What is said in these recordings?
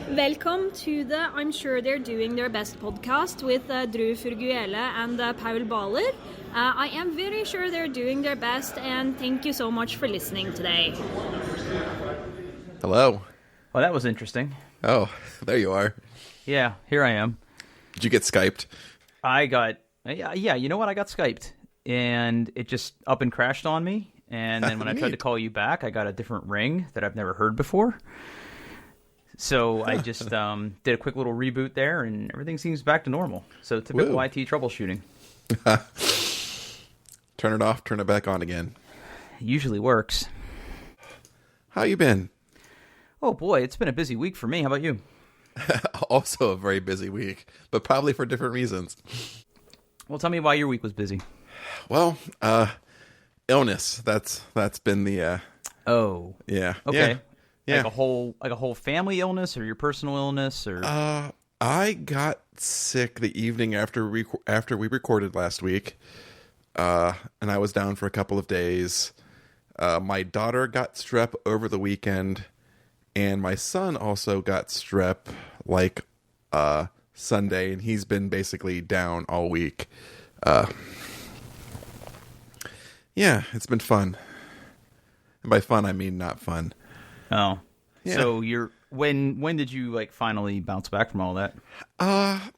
Welcome to the I'm Sure They're Doing Their Best podcast with Drew Furguele and Paul Baller. I am very sure they're doing their best, and thank you so much for listening today. Hello. Well, that was interesting. Oh, there you are. Yeah, here I am. Did you get Skyped? I got, yeah, you know what? I got Skyped, and it just up and crashed on me. And then when I tried to call you back, I got a different ring that I've never heard before. So I just did a quick little reboot there, and everything seems back to normal. So typical IT troubleshooting. Turn it off, turn it back on again. Usually works. How you been? Oh boy, it's been a busy week for me. How about you? Also a very busy week, but probably for different reasons. Well, tell me why your week was busy. Well, illness. That's been the Oh. Yeah. Okay. Yeah. Like a whole family illness or your personal illness or I got sick the evening after we recorded last week. And I was down for a couple of days. My daughter got strep over the weekend, and my son also got strep Sunday, and he's been basically down all week. Yeah, it's been fun. And by fun, I mean not fun. Oh. Yeah. So when did you finally bounce back from all that? I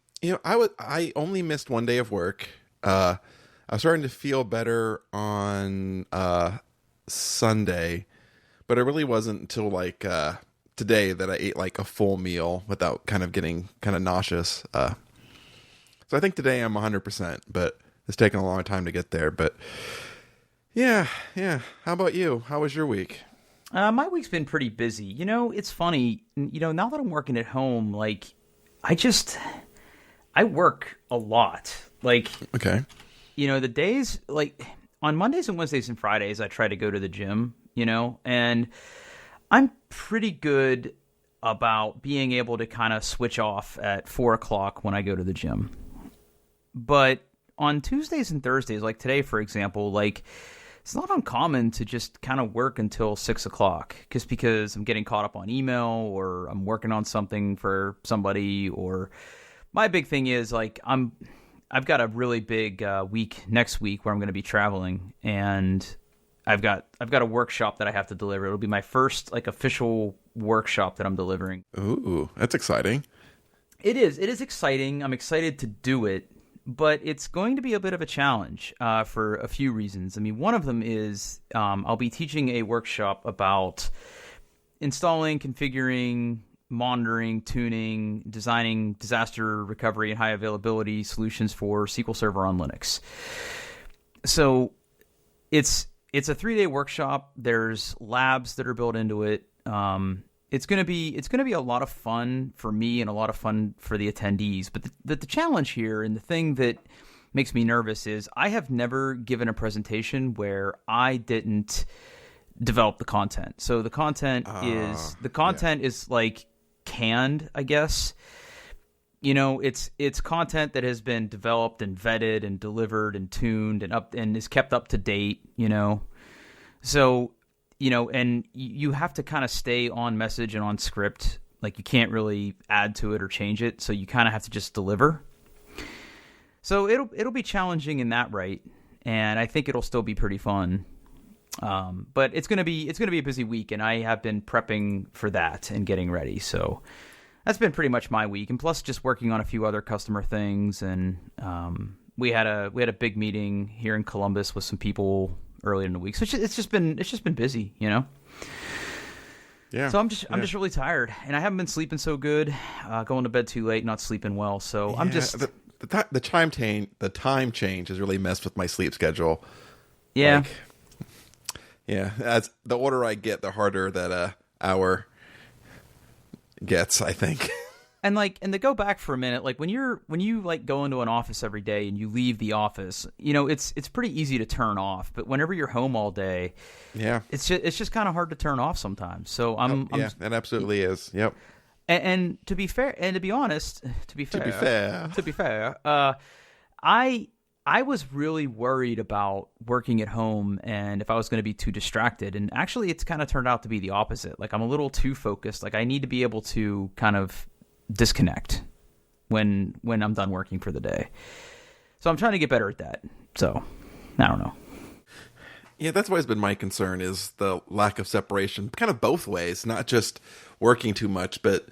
only missed one day of work. I was starting to feel better on Sunday, but it really wasn't until today that I ate a full meal without kind of getting kind of nauseous. So I think today I'm 100%, but it's taken a long time to get there. But yeah. How about you? How was your week? My week's been pretty busy. It's funny. Now that I'm working at home, I work a lot. Okay. The days, on Mondays and Wednesdays and Fridays, I try to go to the gym, and I'm pretty good about being able to kind of switch off at 4 o'clock when I go to the gym. But on Tuesdays and Thursdays, like today, for example, it's not uncommon to just kind of work until 6 o'clock just because I'm getting caught up on email or I'm working on something for somebody. Or my big thing is I've got a really big week next week where I'm going to be traveling, and I've got a workshop that I have to deliver. It'll be my first official workshop that I'm delivering. Ooh, that's exciting. It is exciting. I'm excited to do it. But it's going to be a bit of a challenge for a few reasons. I mean, one of them is I'll be teaching a workshop about installing, configuring, monitoring, tuning, designing disaster recovery and high availability solutions for SQL Server on Linux. So it's a 3-day workshop. There's labs that are built into it. It's gonna be a lot of fun for me and a lot of fun for the attendees. But the challenge here and the thing that makes me nervous is I have never given a presentation where I didn't develop the content. So the content is canned, I guess. It's content that has been developed and vetted and delivered and tuned and is kept up to date. So. And you have to kind of stay on message and on script. You can't really add to it or change it. So you kind of have to just deliver. So it'll be challenging in that right. And I think it'll still be pretty fun. But it's gonna be a busy week, and I have been prepping for that and getting ready. So that's been pretty much my week. And plus just working on a few other customer things. And we had a big meeting here in Columbus with some people early in the week, so it's just been busy, Yeah. So I'm just really tired, and I haven't been sleeping so good. Going to bed too late, not sleeping well. So I'm just the time change has really messed with my sleep schedule. Yeah. As the older I get, the harder that hour gets, I think. And to go back for a minute, when you go into an office every day and you leave the office, it's pretty easy to turn off. But whenever you're home all day, it's just kind of hard to turn off sometimes. So that absolutely is. Yep. And to be fair, and to be honest, I I was really worried about working at home and if I was going to be too distracted. And actually, it's kind of turned out to be the opposite. Like, I'm a little too focused. Like, I need to be able to kind of disconnect when I'm done working for the day. So I'm trying to get better at that. So, I don't know. Yeah, that's always been my concern, is the lack of separation, kind of both ways, not just working too much, but,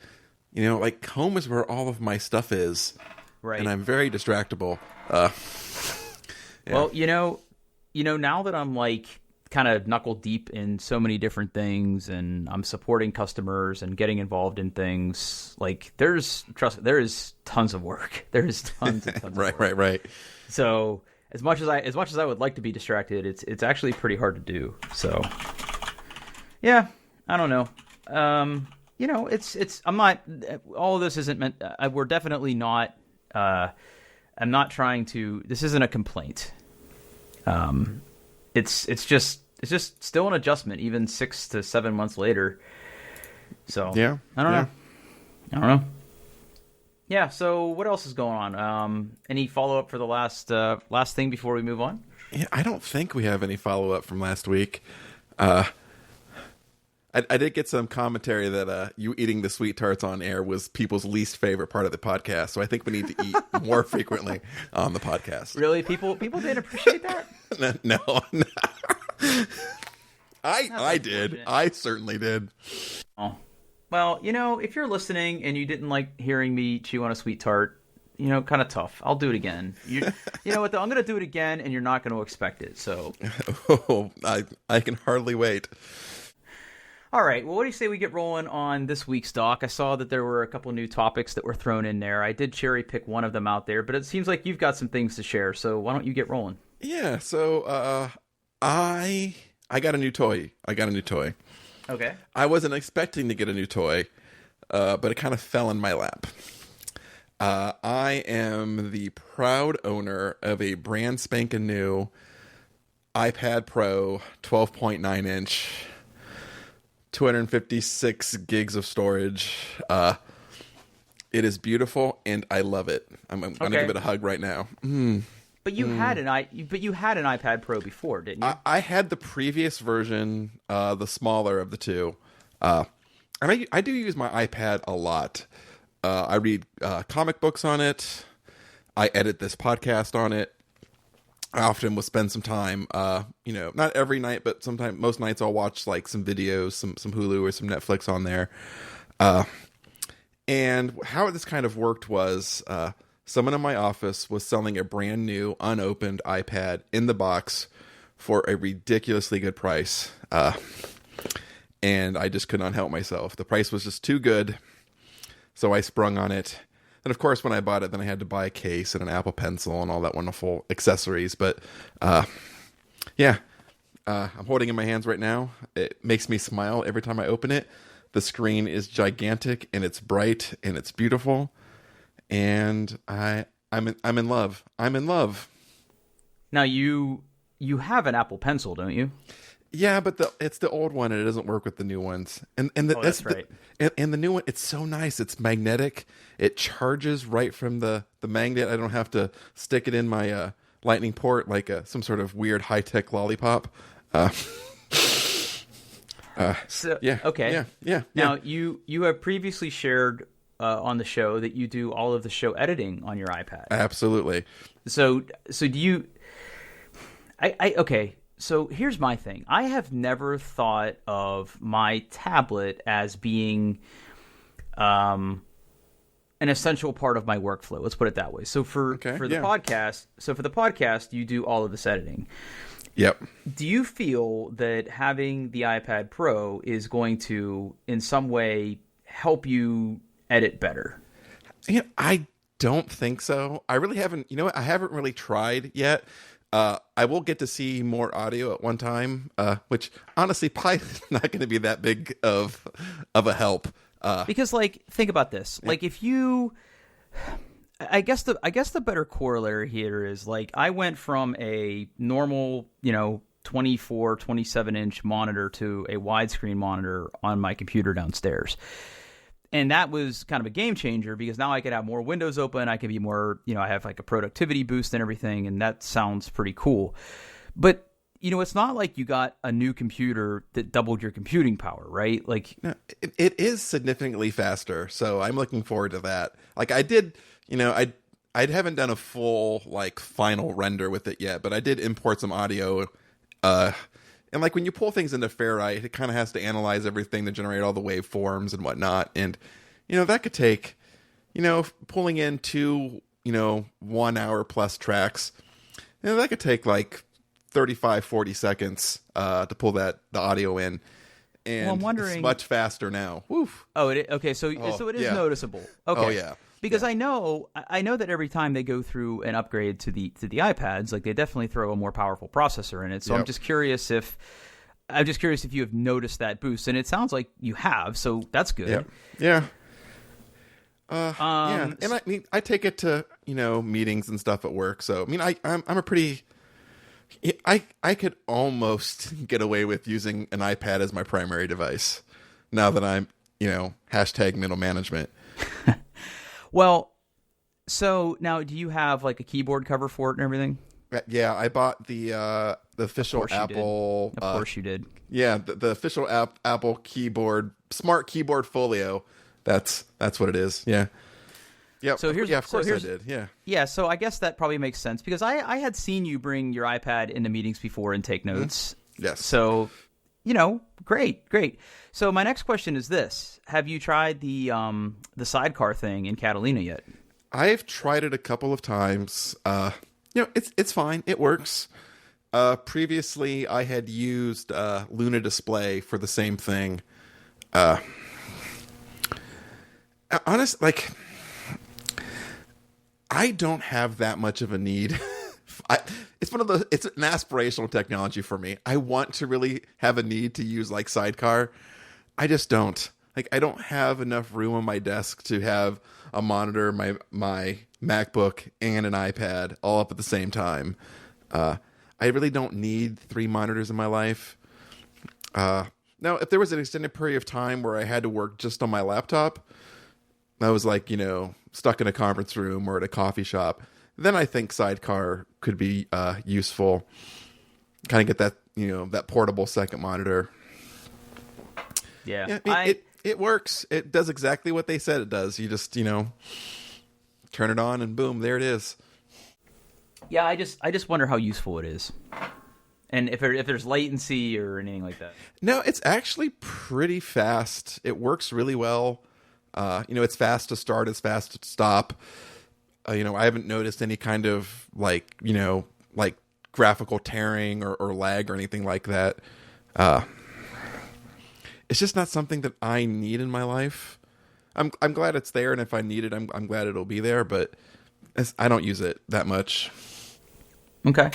like, home is where all of my stuff is. Right. And I'm very distractible. Yeah. Well, now that I'm like kind of knuckle deep in so many different things and I'm supporting customers and getting involved in things, like there is tons of work. There's tons and tons of work. Right. So as much as I would like to be distracted, it's actually pretty hard to do. So yeah, I don't know. I'm not, all of this isn't meant, we're definitely not, I'm not trying to, this isn't a complaint. It's just still an adjustment, even 6 to 7 months later. So yeah, I don't know. Yeah. So what else is going on? Any follow up for the last thing before we move on? Yeah, I don't think we have any follow up from last week. I did get some commentary that you eating the sweet tarts on air was people's least favorite part of the podcast. So I think we need to eat more frequently on the podcast. Really? People didn't appreciate that? No. I did. I certainly did. Oh. Well, if you're listening and you didn't like hearing me chew on a sweet tart, kind of tough. I'll do it again. You know what, though? I'm going to do it again, and you're not going to expect it. So, I can hardly wait. All right. Well, what do you say we get rolling on this week's doc? I saw that there were a couple new topics that were thrown in there. I did cherry pick one of them out there, but it seems like you've got some things to share. So why don't you get rolling? Yeah. So I got a new toy. Okay. I wasn't expecting to get a new toy, but it kind of fell in my lap. I am the proud owner of a brand spanking new iPad Pro 12.9 inch. 256 gigs of storage. It is beautiful, and I love it. I'm going to give it a hug right now. But you had an iPad Pro before, didn't you? I had the previous version, the smaller of the two. And I do use my iPad a lot. I read comic books on it. I edit this podcast on it. I often will spend some time, not every night, but sometimes, most nights I'll watch like some videos, some Hulu or some Netflix on there. And how this kind of worked was, someone in my office was selling a brand new unopened iPad in the box for a ridiculously good price. And I just could not help myself. The price was just too good. So I sprung on it. And of course, when I bought it, then I had to buy a case and an Apple Pencil and all that wonderful accessories. But I'm holding it in my hands right now. It makes me smile every time I open it. The screen is gigantic and it's bright and it's beautiful. And I'm in love. I'm in love. Now you have an Apple Pencil, don't you? Yeah, but it's the old one and it doesn't work with the new ones. That's right. And the new one, it's so nice. It's magnetic. It charges right from the magnet. I don't have to stick it in my lightning port like some sort of weird high-tech lollipop. Okay. Yeah. Now, you have previously shared on the show that you do all of the show editing on your iPad. Absolutely. So do you... Okay. So here's my thing. I have never thought of my tablet as being an essential part of my workflow. Let's put it that way. So for the podcast, you do all of this editing. Yep. Do you feel that having the iPad Pro is going to, in some way, help you edit better? Yeah, I don't think so. I really haven't. You know what? I haven't really tried yet. I will get to see more audio at one time, which honestly probably not going to be that big of a help. Because, like, think about this. Like, if you, I guess the better corollary here is, like, I went from a normal, 24, 27 inch monitor to a widescreen monitor on my computer downstairs. And that was kind of a game changer because now I could have more windows open. I could be more, I have like a productivity boost and everything. And that sounds pretty cool. But, it's not like you got a new computer that doubled your computing power, right? Like, no, it is significantly faster. So I'm looking forward to that. Like I did, I haven't done a full like final render with it yet, but I did import some audio. And like when you pull things into Ferrite, it kind of has to analyze everything to generate all the waveforms and whatnot. And, that could take, pulling in 2, 1 hour plus tracks, that could take like 35, 40 seconds to pull the audio in. And I'm wondering, it's much faster now. Woof. Oh, okay. So it is noticeable. Okay. Oh, yeah. Because I know that every time they go through an upgrade to the iPads, like they definitely throw a more powerful processor in it. So I'm just curious if you have noticed that boost, and it sounds like you have. So that's good. Yeah. Yeah. And I take it to meetings and stuff at work. So I'm a pretty. I could almost get away with using an iPad as my primary device now that I'm hashtag middle management. Well, so now do you have like a keyboard cover for it and everything? Yeah, I bought the official Apple. Of course you did. Yeah, the official Apple keyboard, smart keyboard folio. That's what it is. Yeah. Yeah. So of course I did. Yeah. Yeah. So I guess that probably makes sense because I had seen you bring your iPad into meetings before and take notes. Mm-hmm. Yes. So, great. So my next question is this: have you tried the sidecar thing in Catalina yet? I've tried it a couple of times. It's fine. It works. Previously, I had used Luna Display for the same thing. Honestly, I don't have that much of a need. It's an aspirational technology for me. I want to really have a need to use like Sidecar. I just don't. Like, I don't have enough room on my desk to have a monitor, my MacBook, and an iPad all up at the same time. I really don't need 3 monitors in my life. Now, if there was an extended period of time where I had to work just on my laptop, I was like, stuck in a conference room or at a coffee shop, then I think Sidecar could be useful. Kind of get that, that portable second monitor. Yeah. It works. It does exactly what they said it does. You just, turn it on and boom, there it is. Yeah, I just wonder how useful it is. And if there's latency or anything like that. No, it's actually pretty fast. It works really well. It's fast to start, it's fast to stop. I haven't noticed any kind of like graphical tearing or lag or anything like that. It's just not something that I need in my life. I'm glad it's there, and if I need it, I'm glad it'll be there. But I don't use it that much. Okay.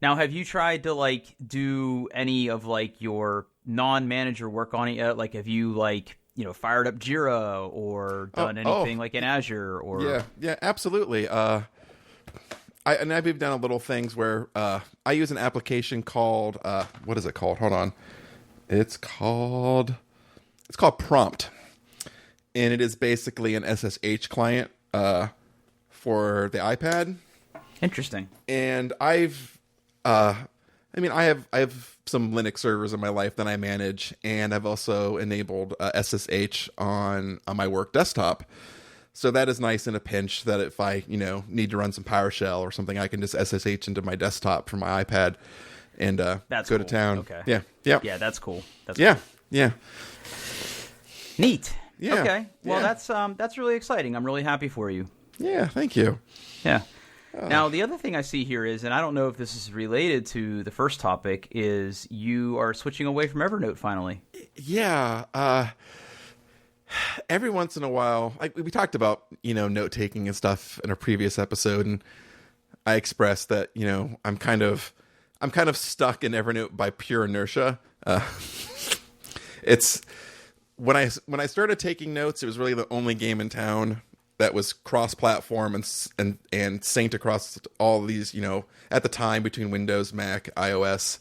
Now, have you tried to do any of your non-manager work on it yet? Like, have you fired up Jira or done anything in Azure or? Yeah, absolutely. I've even done a little things where I use an application called what is it called? Hold on. It's called Prompt, and it is basically an SSH client for the iPad. Interesting. And I have some Linux servers in my life that I manage, and I've also enabled SSH on my work desktop. So that is nice in a pinch that if I, need to run some PowerShell or something, I can just SSH into my desktop from my iPad and that's go cool. to town. Okay. Yeah. Yeah, that's cool. Yeah. Neat. Yeah. Okay. Well, yeah. that's really exciting. I'm really happy for you. Yeah, thank you. Yeah. Now, the other thing I see here is, and I don't know if this is related to the first topic, is you are switching away from Evernote finally. Yeah. Every once in a while, we talked about, note taking and stuff in a previous episode, and I expressed that, I'm kind of stuck in Evernote by pure inertia. It's when I started taking notes, it was really the only game in town that was cross-platform and synced across all these, at the time between Windows, Mac, iOS.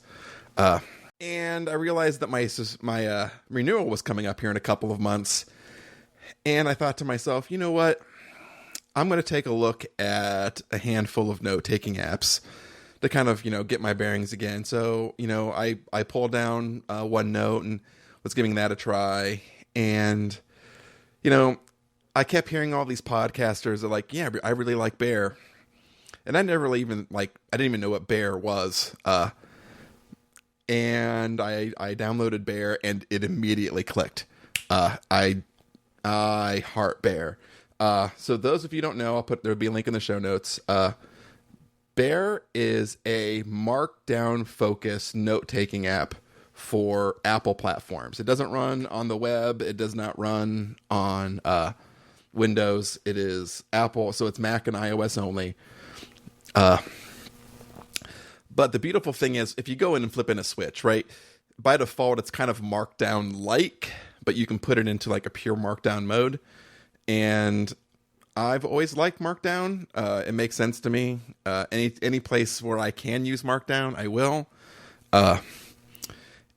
And I realized that my renewal was coming up here in a couple of months. And I thought to myself, you know what? I'm going to take a look at a handful of note-taking apps to kind of, get my bearings again. So, I pulled down OneNote and was giving that a try. And, I kept hearing all these podcasters are like, yeah, I really like Bear. And I never really even, I didn't even know what Bear was. And I downloaded Bear and it immediately clicked. I heart Bear. So those of you who don't know, there'll be a link in the show notes. Bear is a markdown focused note-taking app for Apple platforms. It doesn't run on the web. It does not run on Windows. It is Apple, so it's Mac and iOS only. But the beautiful thing is, if you go in and flip in a switch, right, by default, it's kind of markdown-like, but you can put it into like a pure markdown mode. And I've always liked Markdown. It makes sense to me. Any place where I can use Markdown, I will.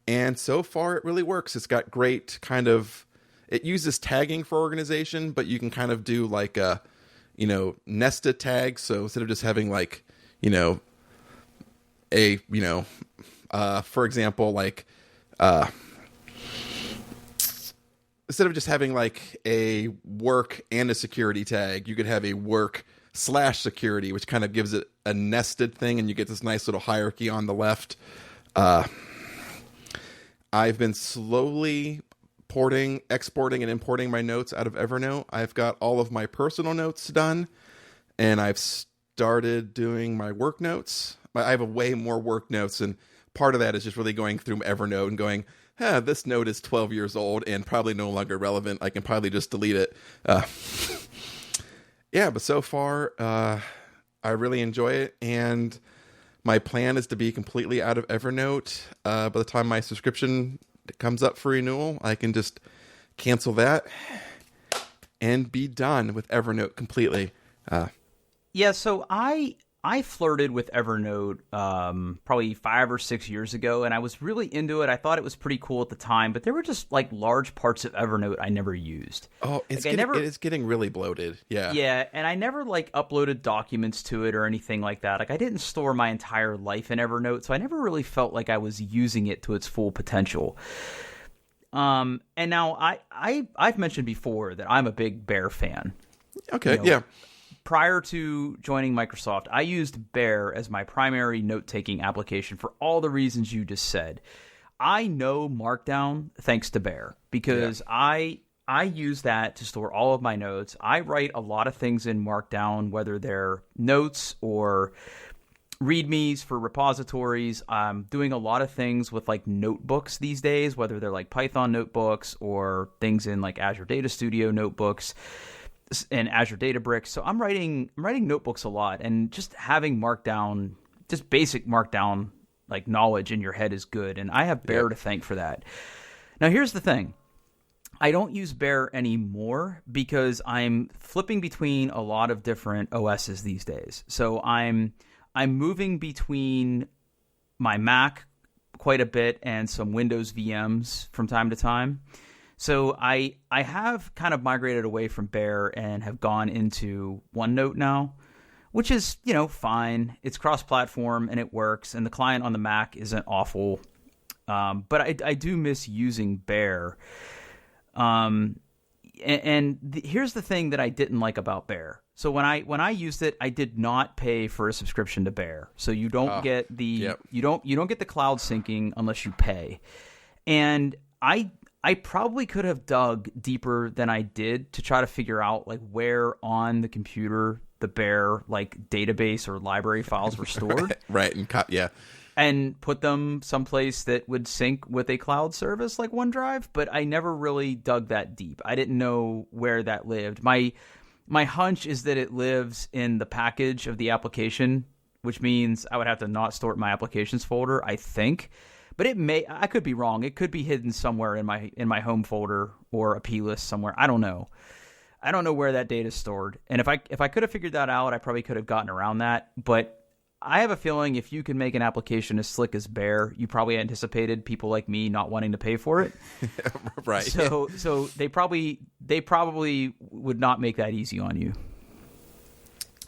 And so far, it really works. It's got great it uses tagging for organization, but you can kind of do like a, nested tags. So instead of just having for example, instead of just having like a work and a security tag, you could have a work/security, which kind of gives it a nested thing, and you get this nice little hierarchy on the left. I've been slowly exporting and importing my notes out of Evernote. I've got all of my personal notes done, and I've started doing my work notes. I have way more work notes, and part of that is just really going through Evernote and going, this note is 12 years old and probably no longer relevant. I can probably just delete it. But so far, I really enjoy it. And my plan is to be completely out of Evernote. By the time my subscription comes up for renewal, I can just cancel that and be done with Evernote completely. So I flirted with Evernote probably 5 or 6 years ago, and I was really into it. I thought it was pretty cool at the time, but there were just like large parts of Evernote I never used. Oh, it is getting really bloated. Yeah. Yeah, and I never uploaded documents to it or anything like that. I didn't store my entire life in Evernote, so I never really felt like I was using it to its full potential. And now I've mentioned before that I'm a big Bear fan. Okay, yeah. Prior to joining Microsoft, I used Bear as my primary note-taking application for all the reasons you just said. I know Markdown thanks to Bear because I use that to store all of my notes. I write a lot of things in Markdown, whether they're notes or readmes for repositories. I'm doing a lot of things with notebooks these days, whether they're Python notebooks or things in Azure Data Studio notebooks and Azure Databricks. So I'm writing notebooks a lot, and just having Markdown, just basic Markdown knowledge in your head is good, and I have Bear to thank for that. Now here's the thing. I don't use Bear anymore because I'm flipping between a lot of different OSs these days. So I'm moving between my Mac quite a bit and some Windows VMs from time to time. So I have kind of migrated away from Bear and have gone into OneNote now, which is, fine. It's cross-platform and it works, and the client on the Mac isn't awful. But I do miss using Bear. Here's the thing that I didn't like about Bear. So when I used it, I did not pay for a subscription to Bear. So you don't get you don't get the cloud syncing unless you pay. And I probably could have dug deeper than I did to try to figure out where on the computer the Bear database or library files were stored. Right, and put them someplace that would sync with a cloud service like OneDrive, but I never really dug that deep. I didn't know where that lived. My hunch is that it lives in the package of the application, which means I would have to not store it in my applications folder, I think. But I could be wrong. It could be hidden somewhere in my home folder or a plist somewhere. I don't know. I don't know where that data is stored. And if I could have figured that out, I probably could have gotten around that. But I have a feeling if you can make an application as slick as Bear, you probably anticipated people like me not wanting to pay for it. Right. So they probably would not make that easy on you.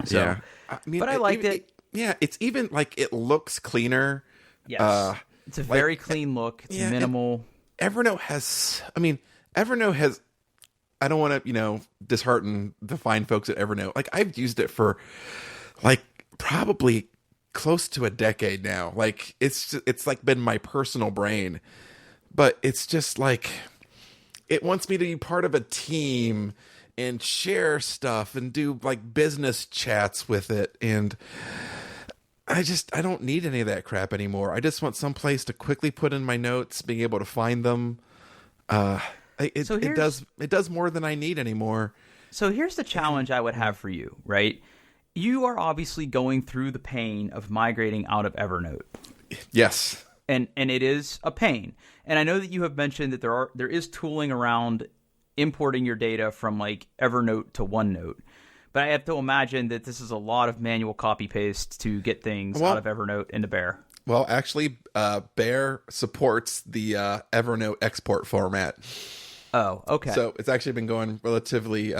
So, yeah. I mean, but I liked it. Yeah, it's even like it looks cleaner. Yes. It's a very clean look. It's minimal. Evernote has, I don't want to, dishearten the fine folks at Evernote. Like, I've used it for like probably close to a decade now. Like, it's like been my personal brain, but it's just like, it wants me to be part of a team and share stuff and do like business chats with it. And I don't need any of that crap anymore. I just want some place to quickly put in my notes, being able to find them. It does more than I need anymore. So here's the challenge I would have for you, right? You are obviously going through the pain of migrating out of Evernote. Yes. And it is a pain. And I know that you have mentioned that there is tooling around importing your data from like Evernote to OneNote. But I have to imagine that this is a lot of manual copy paste to get things out of Evernote into Bear. Well, actually, Bear supports the Evernote export format. Oh, okay. So it's actually been going relatively,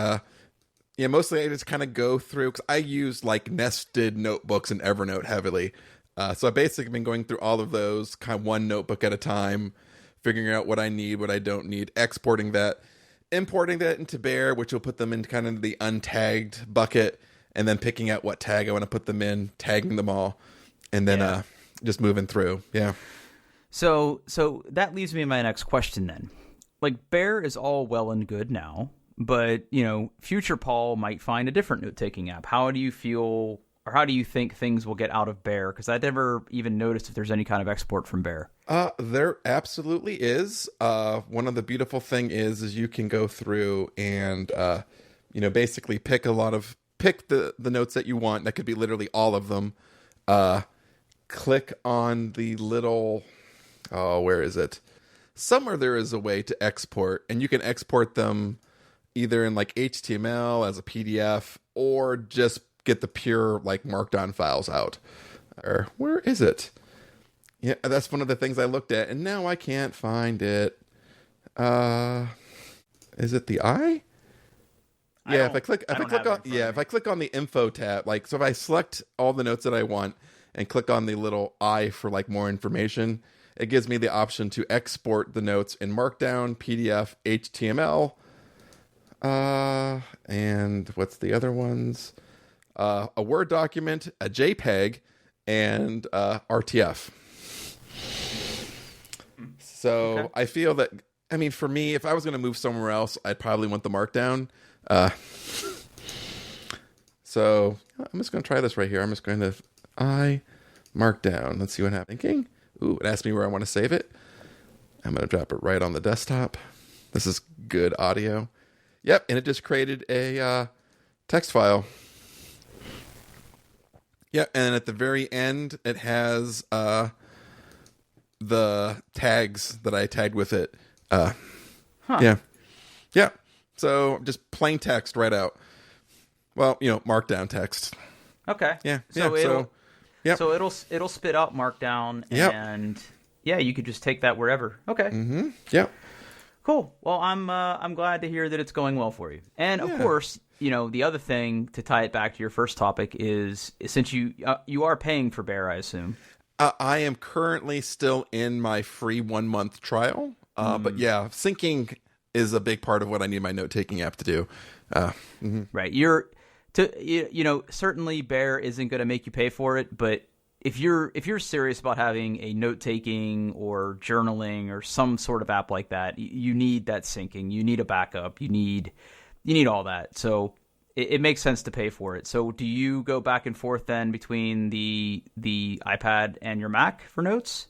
mostly I just kind of go through, because I use like nested notebooks in Evernote heavily. So I've basically been going through all of those, kind of one notebook at a time, figuring out what I need, what I don't need, exporting that, importing that into Bear, which will put them in kind of the untagged bucket, and then picking out what tag I want to put them in, tagging them all, and then just moving through. Yeah. So that leads me to my next question then. Like, Bear is all well and good now, but, future Paul might find a different note-taking app. How do you feel, or how do you think things will get out of Bear? Because I never even noticed if there's any kind of export from Bear. There absolutely is. One of the beautiful thing is you can go through and, basically pick the notes that you want. That could be literally all of them. Click on the little, where is it? Somewhere there is a way to export, and you can export them either in like HTML as a PDF, or just get the pure like markdown files out. Or where is it? Yeah, that's one of the things I looked at, and now I can't find it. Is it the I? Yeah, if I click on the info tab, like, so if I select all the notes that I want and click on the little I for like more information, it gives me the option to export the notes in Markdown, PDF, HTML, and what's the other ones? A Word document, a JPEG, and RTF. So okay. I feel that, for me, if I was going to move somewhere else, I'd probably want the Markdown. So I'm just going to try this right here. I'm just going to Markdown. Let's see what happens. Thinking. Ooh, it asked me where I want to save it. I'm going to drop it right on the desktop. This is good audio. Yep, and it just created a text file. Yep, and at the very end, it has the tags that I tagged with it. Yeah. So just plain text right out. Well, Markdown text. Okay. Yeah. So it'll spit out Markdown, and you could just take that wherever. Okay. Mm-hmm. Yeah. Cool. Well, I'm glad to hear that it's going well for you. And of course, the other thing to tie it back to your first topic is, since you are paying for Bear, I assume. I am currently still in my free 1-month trial. But yeah, syncing is a big part of what I need my note-taking app to do. Right. Certainly Bear isn't going to make you pay for it, but if you're serious about having a note-taking or journaling or some sort of app like that, you need that syncing. You need a backup. You need all that. So it makes sense to pay for it. So do you go back and forth then between the iPad and your Mac for notes?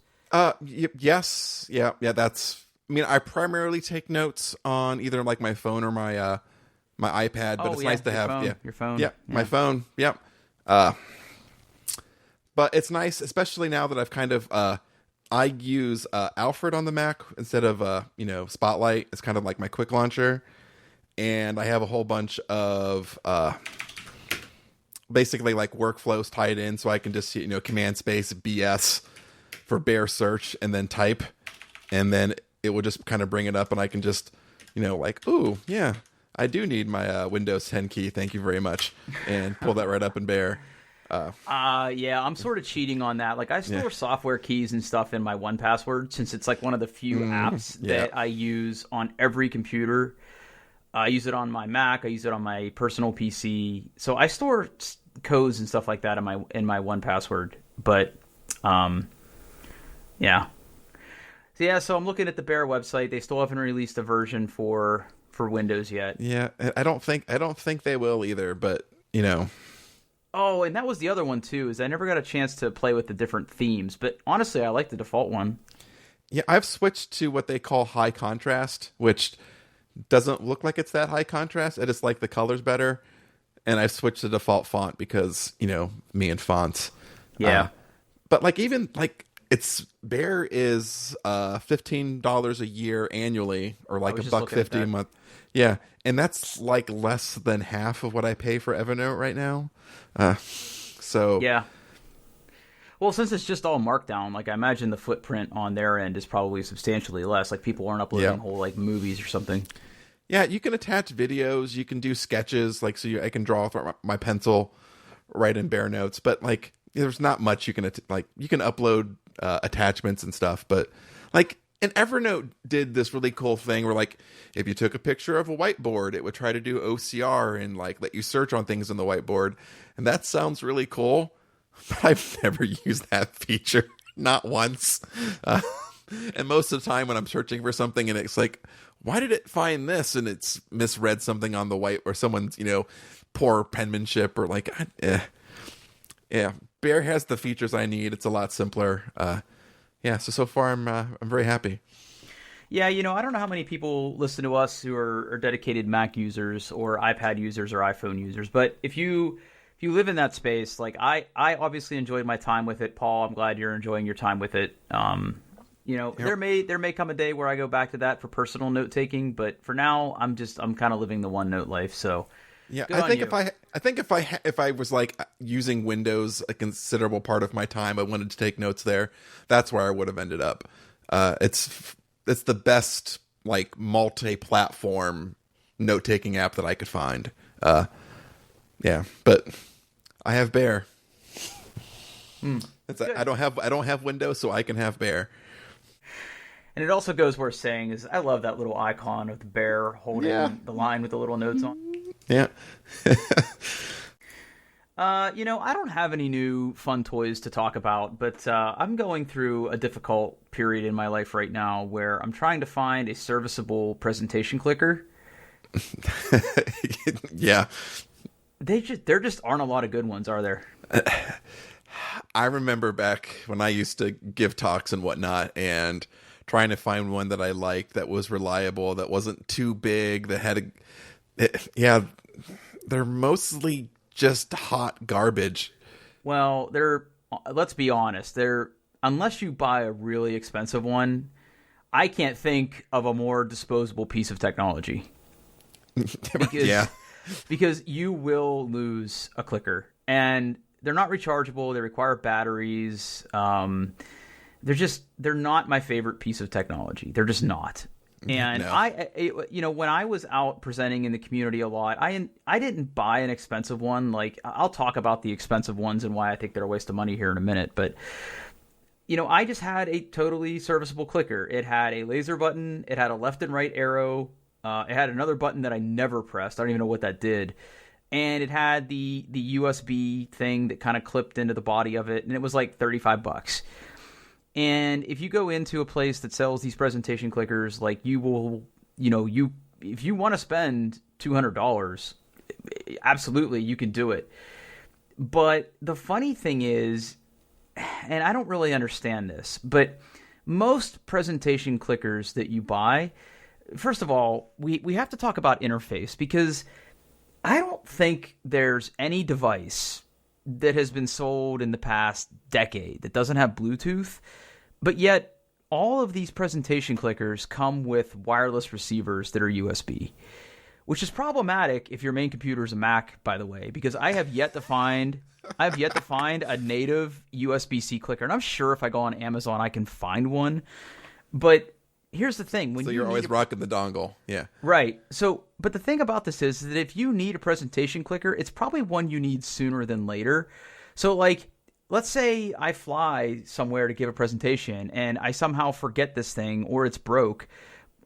Yes. Yeah. That's. I primarily take notes on either like my phone or my iPad, but it's nice to have your phone. Yeah, my phone. Yep. But it's nice, especially now that I've kind of I use Alfred on the Mac instead of Spotlight. It's kind of like my quick launcher, and I have a whole bunch of basically like workflows tied in, so I can just command space BS for bear search and then type, and then it will just kind of bring it up, and I can just like, ooh, yeah, I do need my Windows 10 key, thank you very much, and pull that right up in Bear. Yeah, I'm sort of cheating on that. Like, I store software keys and stuff in my 1Password, since it's like one of the few apps that I use on every computer. I use it on my Mac. I use it on my personal PC. So I store codes and stuff like that in my 1Password. But yeah. So I'm looking at the Bear website. They still haven't released a version for Windows yet. Yeah, I don't think they will either. But Oh, and that was the other one too. Is I never got a chance to play with the different themes. But honestly, I like the default one. Yeah, I've switched to what they call high contrast, which doesn't look like it's that high contrast. I just like the colors better, and I've switched to default font because me and fonts. Yeah, but like even like it's Bear is $15 a year annually, or like $1.50 a month. Yeah, and that's like less than half of what I pay for Evernote right now. So yeah. Well, since it's just all Markdown, like I imagine the footprint on their end is probably substantially less. Like people aren't uploading whole like movies or something. Yeah, you can attach videos. You can do sketches, like I can draw with my pencil right in Bear Notes. But like, there's not much you can you can upload attachments and stuff. But like, and Evernote did this really cool thing where like, if you took a picture of a whiteboard, it would try to do OCR and like let you search on things on the whiteboard, and that sounds really cool. But I've never used that feature, not once. And most of the time when I'm searching for something and it's like, why did it find this? And it's misread something on the white, or someone's, poor penmanship, or like, yeah, Bear has the features I need. It's a lot simpler. So far I'm very happy. Yeah, I don't know how many people listen to us who are dedicated Mac users or iPad users or iPhone users, but if you live in that space, like I obviously enjoyed my time with it. Paul, I'm glad you're enjoying your time with it. There may come a day where I go back to that for personal note taking, but for now, I'm kind of living the OneNote life. So yeah, I think if I was like using Windows a considerable part of my time, I wanted to take notes there. That's where I would have ended up. It's the best like multi-platform note taking app that I could find. Yeah, but I have Bear. I don't have Windows, so I can have Bear. And it also goes worth saying is I love that little icon of the bear holding the line with the little notes on. Yeah. I don't have any new fun toys to talk about, but I'm going through a difficult period in my life right now where I'm trying to find a serviceable presentation clicker. Yeah. There just aren't a lot of good ones, are there? I remember back when I used to give talks and whatnot, and trying to find one that I liked, that was reliable, that wasn't too big, that had they're mostly just hot garbage. Well, let's be honest, unless you buy a really expensive one, I can't think of a more disposable piece of technology. Because you will lose a clicker, and they're not rechargeable. They require batteries. They're not my favorite piece of technology. They're just not. And no. When I was out presenting in the community a lot, I didn't buy an expensive one. Like, I'll talk about the expensive ones and why I think they're a waste of money here in a minute. But, I just had a totally serviceable clicker. It had a laser button. It had a left and right arrow. It had another button that I never pressed. I don't even know what that did. And it had the USB thing that kind of clipped into the body of it. And it was like $35. And if you go into a place that sells these presentation clickers, like you will, if you want to spend $200, absolutely, you can do it. But the funny thing is, and I don't really understand this, but most presentation clickers that you buy, first of all, we have to talk about interface, because I don't think there's any device that has been sold in the past decade that doesn't have Bluetooth, but yet all of these presentation clickers come with wireless receivers that are USB. which is problematic if your main computer is a Mac, by the way, because I have yet to find a native USB-C clicker. And I'm sure if I go on Amazon, I can find one. But here's the thing. So you're always rocking the dongle. Yeah. Right. So, but the thing about this is that if you need a presentation clicker, it's probably one you need sooner than later. So like, let's say I fly somewhere to give a presentation and I somehow forget this thing or it's broke.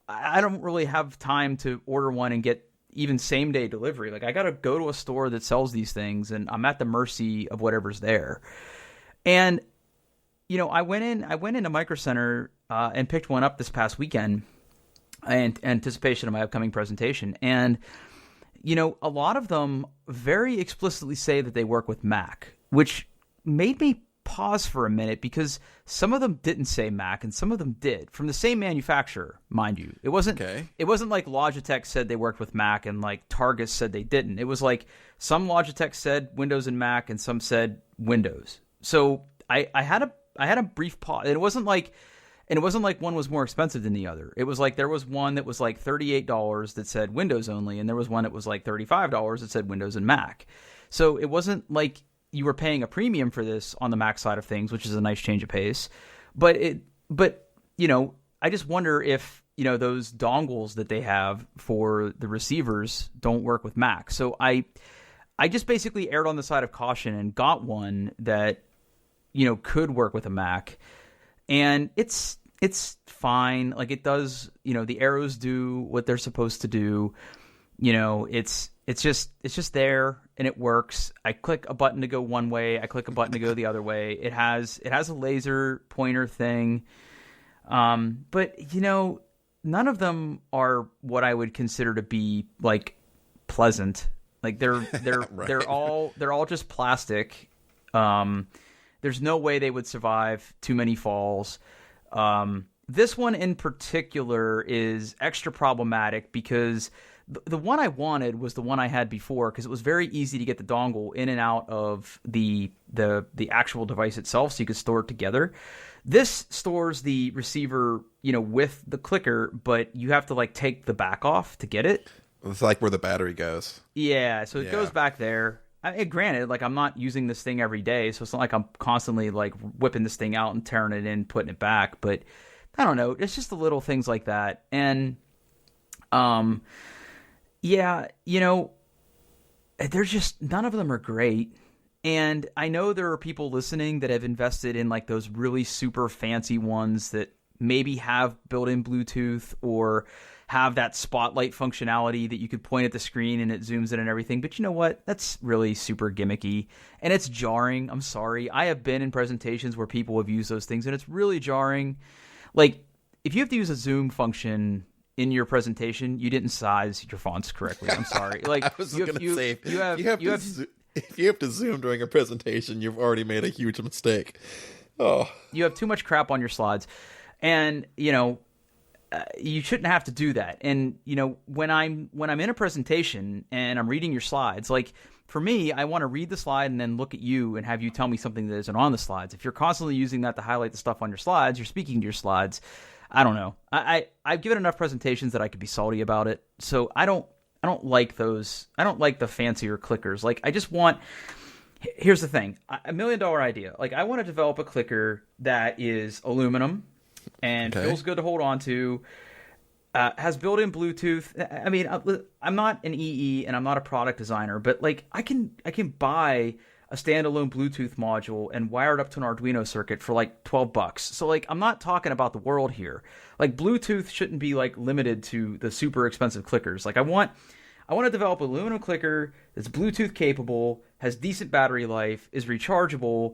I don't really have time to order one and get even same day delivery. Like I got to go to a store that sells these things and I'm at the mercy of whatever's there. And, you know, I went into Micro Center and picked one up this past weekend in anticipation of my upcoming presentation. And, you know, a lot of them very explicitly say that they work with Mac, which made me pause for a minute because some of them didn't say Mac and some of them did, from the same manufacturer, mind you. It wasn't like Logitech said they worked with Mac and like Targus said they didn't. It was like some Logitech said Windows and Mac and some said Windows. So I had a brief pause. And it wasn't like one was more expensive than the other. It was like there was one that was like $38 that said Windows only, and there was one that was like $35 that said Windows and Mac. So it wasn't like you were paying a premium for this on the Mac side of things, which is a nice change of pace. But you know, I just wonder if, you know, those dongles that they have for the receivers don't work with Mac. So I just basically erred on the side of caution and got one that, you know, could work with a Mac. And it's fine. Like it does, you know, the arrows do what they're supposed to do. You know, it's just there and it works. I click a button to go one way. I click a button to go the other way. It has a laser pointer thing. But you know, none of them are what I would consider to be like pleasant. Like they're right. they're all just plastic. There's no way they would survive too many falls. This one in particular is extra problematic because the one I wanted was the one I had before because it was very easy to get the dongle in and out of the actual device itself so you could store it together. This stores the receiver, you know, with the clicker, but you have to like take the back off to get it. It's like where the battery goes. Yeah, so it goes back there. Granted, like I'm not using this thing every day, so it's not like I'm constantly like whipping this thing out and tearing it in, putting it back. But I don't know. It's just the little things like that. And yeah, you know, there's just none of them are great. And I know there are people listening that have invested in like those really super fancy ones that maybe have built-in Bluetooth or have that spotlight functionality that you could point at the screen and it zooms in and everything. But you know what? That's really super gimmicky and it's jarring. I'm sorry. I have been in presentations where people have used those things and it's really jarring. Like if you have to use a zoom function in your presentation, you didn't size your fonts correctly. I'm sorry. Like I was going to say, if you have to zoom during a presentation, you've already made a huge mistake. Oh, you have too much crap on your slides. And, you know, you shouldn't have to do that. And, you know, when I'm in a presentation and I'm reading your slides, like for me, I want to read the slide and then look at you and have you tell me something that isn't on the slides. If you're constantly using that to highlight the stuff on your slides, you're speaking to your slides. I don't know. I've given enough presentations that I could be salty about it. So I don't like those. I don't like the fancier clickers. Like I just want, here's the thing, $1 million idea. Like I want to develop a clicker that is aluminum and feels good to hold on to, has built-in Bluetooth. I mean, I'm not an EE and I'm not a product designer, but like I can buy a standalone Bluetooth module and wire it up to an Arduino circuit for like $12. So like I'm not talking about the world here. Like Bluetooth shouldn't be like limited to the super expensive clickers. Like I want to develop an aluminum clicker that's Bluetooth capable, has decent battery life, is rechargeable,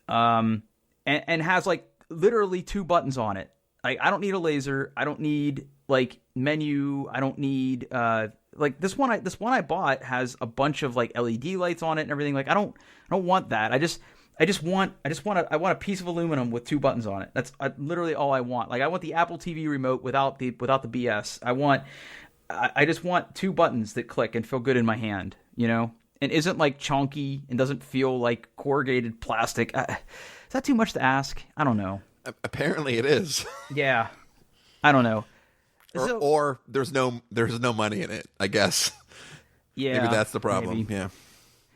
and has like literally 2 buttons on it. Like I don't need a laser. I don't need like menu. I don't need like this one I bought has a bunch of like LED lights on it and everything. Like I don't want that. I want a piece of aluminum with 2 buttons on it. That's literally all I want. Like I want the Apple TV remote without the BS. I just want 2 buttons that click and feel good in my hand, you know, and isn't like chunky and doesn't feel like corrugated plastic. Is that too much to ask? I don't know. Apparently it is. Yeah. I don't know. or there's no money in it, I guess. Yeah, maybe that's the problem. maybe. Yeah.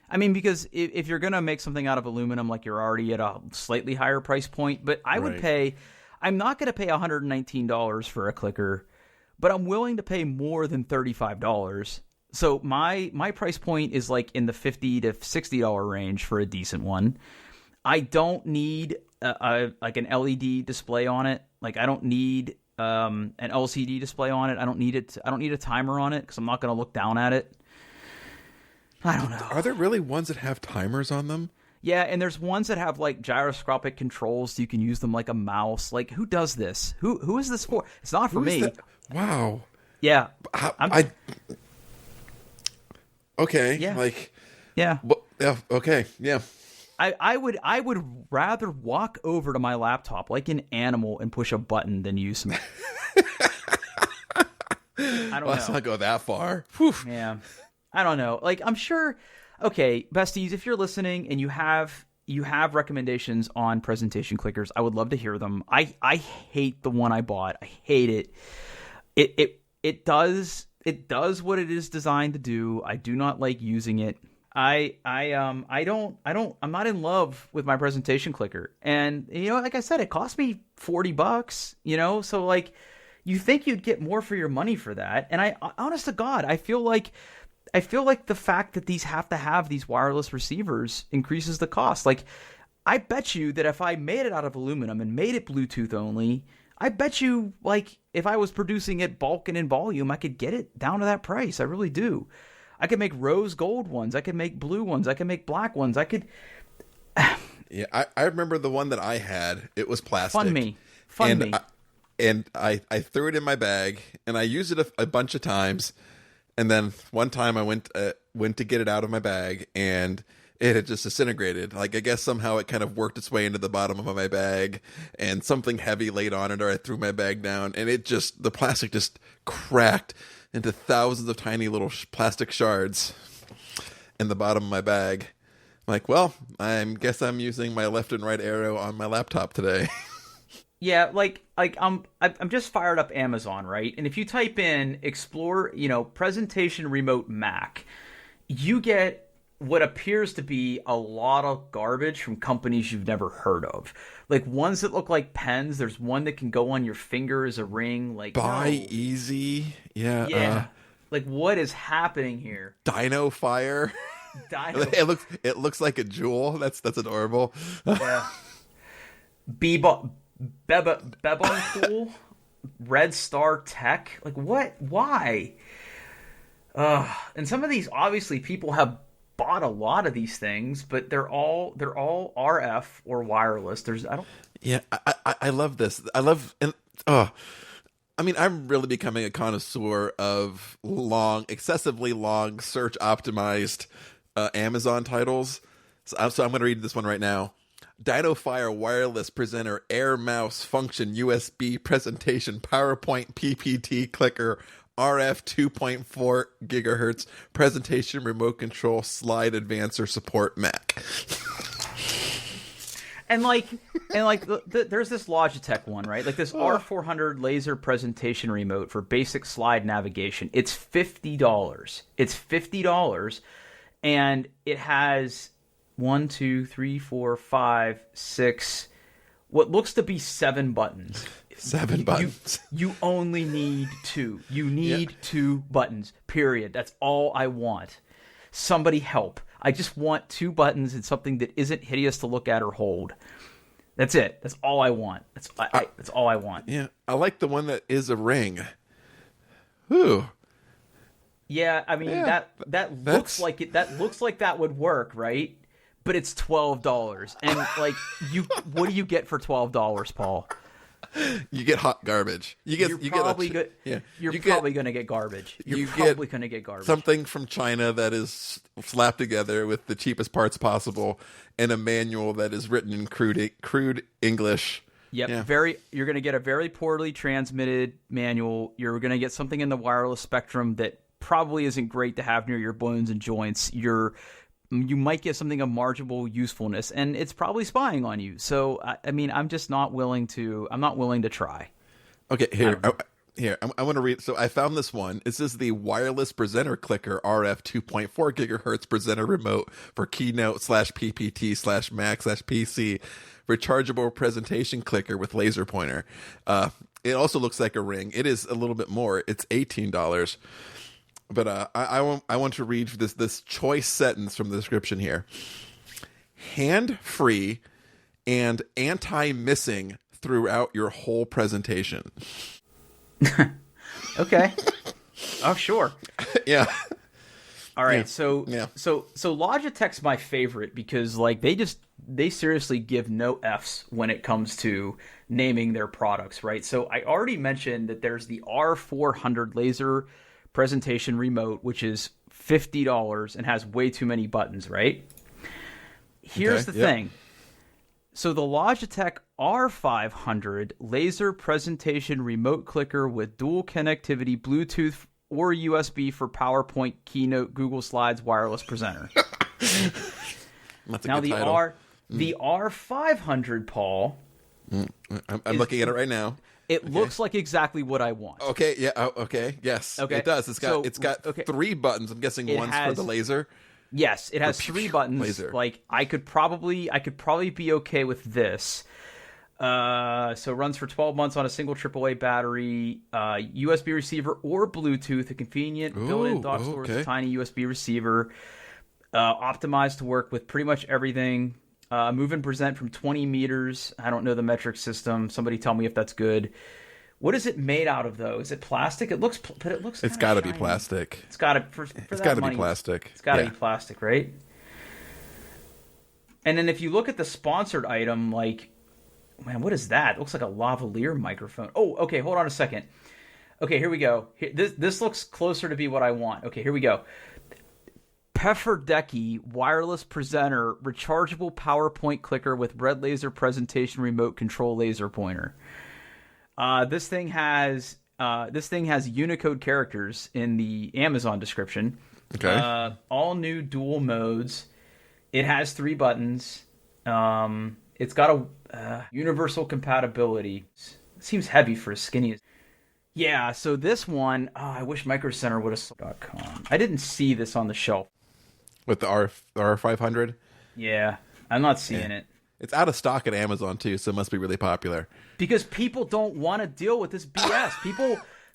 I mean, because if you're going to make something out of aluminum, like you're already at a slightly higher price point, but I would pay, I'm not going to pay $119 for a clicker, but I'm willing to pay more than $35. So my price point is like in the $50 to $60 range for a decent one. I don't need like an LED display on it. Like I don't need an LCD display on it. I don't need it. I don't need a timer on it because I'm not going to look down at it. I don't know. Are there really ones that have timers on them? Yeah, and there's ones that have like gyroscopic controls, so you can use them like a mouse. Like, who does this? Who is this for? It's not for me. Wow. Yeah. Okay. Yeah. Like. Yeah. Yeah. Okay. Yeah. I would rather walk over to my laptop like an animal and push a button than use some. I don't know. Let's not go that far. Whew. Yeah. I don't know. Like, I'm sure. Okay, besties, if you're listening and you have recommendations on presentation clickers, I would love to hear them. I hate the one I bought. I hate it. It does what it is designed to do. I do not like using it. I'm not in love with my presentation clicker. And like I said, it cost me $40, so like you think you'd get more for your money for that. And I honest to God, I feel like the fact that these have to have these wireless receivers increases the cost. Like, I bet you that if I made it out of aluminum and made it Bluetooth only, I bet you, like, if I was producing it bulk and in volume, I could get it down to that price. I really do. I could make rose gold ones. I could make blue ones. I could make black ones. I could... Yeah, I remember the one that I had. It was plastic. Fund me. And I threw it in my bag, and I used it a bunch of times. And then one time I went to get it out of my bag, and it had just disintegrated. Like, I guess somehow it kind of worked its way into the bottom of my bag, and something heavy laid on it, or I threw my bag down, and the plastic just cracked into thousands of tiny little plastic shards in the bottom of my bag. I'm like, well, I guess I'm using my left and right arrow on my laptop today. Yeah, like I'm just fired up Amazon, right? And if you type in explore, presentation remote Mac, you get what appears to be a lot of garbage from companies you've never heard of. Like ones that look like pens. There's one that can go on your finger as a ring. Like Buy Easy. Yeah. Yeah. Like, what is happening here? Dino Fire. It looks like a jewel. That's adorable. Yeah. Bebon Pool, Red Star Tech. Like, what? Why? And some of these, obviously, people have bought a lot of these things, but they're all RF or wireless. I love this. I'm really becoming a connoisseur of excessively long, search optimized Amazon titles. So I'm going to read this one right now. Dino Fire Wireless Presenter Air Mouse Function USB Presentation PowerPoint PPT Clicker RF 2.4 gigahertz Presentation Remote Control Slide Advancer Support Mac. And there's this Logitech one, right? Like this R400 laser presentation remote for basic slide navigation. It's $50. It's $50, and it has 1, 2, 3, 4, 5, 6, what looks to be 7 buttons. 7 buttons. You only need 2. You need 2 buttons, period. That's all I want. Somebody help. I just want 2 buttons and something that isn't hideous to look at or hold. That's it. That's all I want. That's all I want. Yeah, I like the one that is a ring. Ooh. Yeah, I mean that looks like it. That looks like that would work, right? But it's $12, and like what do you get for $12, Paul? You get hot garbage. You're probably going to get garbage. You're probably going to get garbage. Something from China that is slapped together with the cheapest parts possible, and a manual that is written in crude English. Yep. Yeah. You're going to get a very poorly transmitted manual. You're going to get something in the wireless spectrum that probably isn't great to have near your bones and joints. You might get something of marginal usefulness, and it's probably spying on you. So, I mean, I'm not willing to try. Okay, here. Here, I want to read. So I found this one. This is the wireless presenter clicker RF 2.4 gigahertz presenter remote for Keynote /PPT /Mac /PC rechargeable presentation clicker with laser pointer. It also looks like a ring. It is a little bit more. It's $18. But I want to read this choice sentence from the description here. Hand-free and anti-missing throughout your whole presentation. Okay. Oh, sure. Yeah. All right. Yeah. So Logitech's my favorite because like they seriously give no Fs when it comes to naming their products, right? So I already mentioned that there's the R400 laser presentation remote, which is $50 and has way too many buttons, right? Here's the thing. So the Logitech R500 laser presentation remote clicker with dual connectivity, Bluetooth or USB for PowerPoint, Keynote, Google Slides, wireless presenter. That's a now good title. The R500, Paul. I'm looking at it right now. It looks like exactly what I want. Okay. Yeah. Okay. Yes. Okay. It does. It's got 3 buttons. I'm gussing one's for the laser. Yes, it has 3 buttons. Laser. Like I could probably be okay with this. So it runs for 12 months on a single AAA battery, USB receiver or Bluetooth, a convenient built-in dock stores a tiny USB receiver, optimized to work with pretty much everything. Move and present from 20 meters. I don't know the metric system. Somebody tell me if that's good. What is it made out of, though? Is it plastic? It looks. It's got to be plastic. It's got to. It's got to be plastic. It's got to be plastic, right? And then if you look at the sponsored item, like, man, what is that? It looks like a lavalier microphone. Oh, okay. Hold on a second. Okay, here we go. This looks closer to be what I want. Okay, here we go. Pefferdecki wireless presenter, rechargeable PowerPoint clicker with red laser presentation remote control laser pointer. This thing has Unicode characters in the Amazon description. Okay. All new dual modes. It has 3 buttons. It's got a universal compatibility. It seems heavy for as skinny as. Yeah. So this one, I wish Micro Center would have. .com. I didn't see this on the shelf. With the R500? Yeah, I'm not seeing it. It's out of stock at Amazon too, so it must be really popular. Because people don't want to deal with this BS.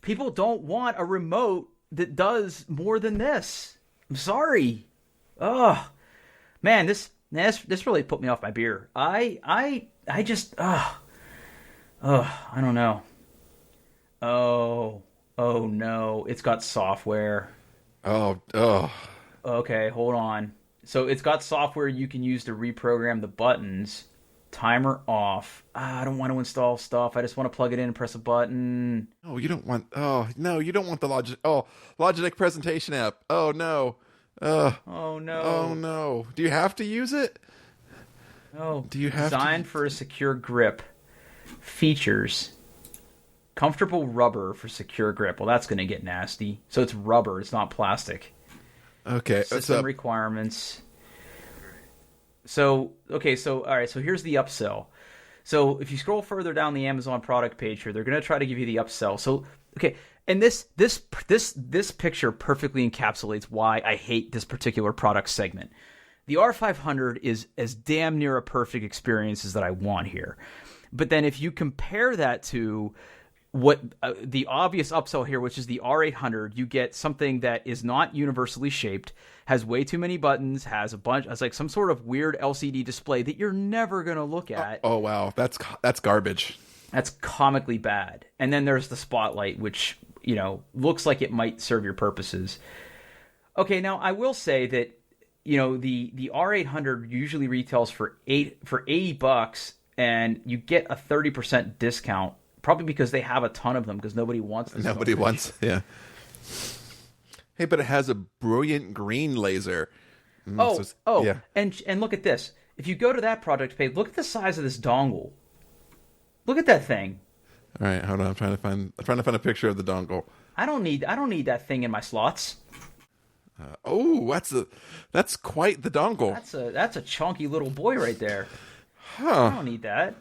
People don't want a remote that does more than this. I'm sorry. Oh, man, this really put me off my beer. I just I don't know. Oh no, it's got software. Oh. Okay, hold on. So it's got software you can use to reprogram the buttons. Timer off. I don't want to install stuff. I just want to plug it in and press a button. Oh, you don't want. Oh no, you don't want the Logitech presentation app. Oh no. Oh no. Oh no. Do you have to use it? Oh. Do you have Designed for a secure grip. Features. Comfortable rubber for secure grip. Well, that's going to get nasty. So it's rubber. It's not plastic. Okay. System requirements. So all right, so here's the upsell. So if you scroll further down the Amazon product page here, they're going to try to give you the upsell. So, okay, and this picture perfectly encapsulates why I hate this particular product segment. The R500 is as damn near a perfect experience as that I want here. But then if you compare that to what the obvious upsell here, which is the R800, you get something that is not universally shaped, has way too many buttons, has like some sort of weird LCD display that you're never going to look at. Oh wow, that's garbage. That's comically bad. And then there's the Spotlight, which, looks like it might serve your purposes. Okay, now I will say that, the R800 usually retails for $80, and you get a 30% discount. Probably because they have a ton of them because nobody wants this. Nobody wants, yeah. Hey, but it has a brilliant green laser. Yeah. And look at this. If you go to that project page, look at the size of this dongle. Look at that thing. All right, hold on. I'm trying to find a picture of the dongle. I don't need that thing in my slots. That's quite the dongle. That's a chunky little boy right there. Huh. I don't need that.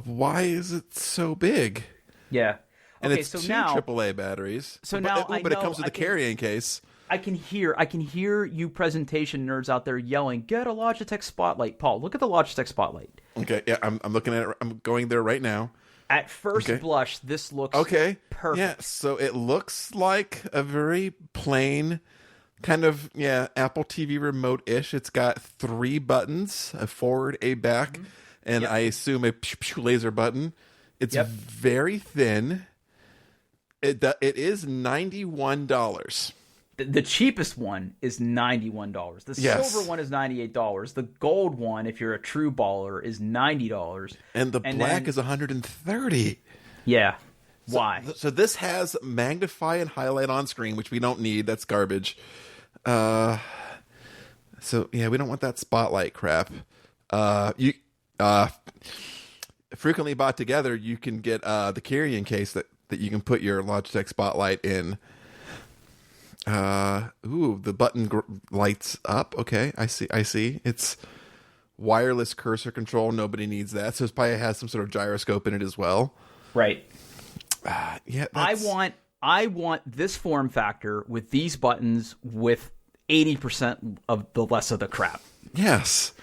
Why is it so big? Yeah. and okay, it's so 2 now, AAA batteries. So but, now but it comes with a carrying case. I can hear you presentation nerds out there yelling, "Get a Logitech Spotlight!" Paul, look at the Logitech Spotlight. Okay, yeah, I'm looking at it. I'm going there right now. At first blush, this looks perfect. Yeah, so it looks like a very plain kind of Apple TV remote-ish. It's got 3 buttons, a forward, a back, and I assume a laser button. It's very thin. It is $91. The cheapest one is $91. The silver one is $98. The gold one, if you're a true baller, is $90. And the black is $130. Yeah. Why? So this has magnify and highlight on screen, which we don't need. That's garbage. So yeah, we don't want that spotlight crap. You frequently bought together, you can get the carrying case that you can put your Logitech Spotlight in. The button lights up. Okay, I see. It's wireless cursor control. Nobody needs that. So it probably has some sort of gyroscope in it as well. Right. Yeah. I want this form factor with these buttons with 80% of the less of the crap. Yes.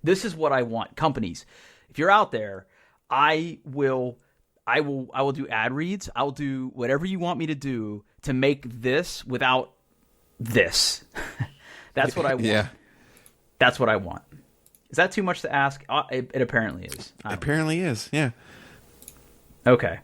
This is what I want. Companies, if you're out there, I will do ad reads. I'll do whatever you want me to do to make this without this. That's what I want. Yeah. That's what I want. Is that too much to ask? It apparently is. Apparently is. Yeah. Okay.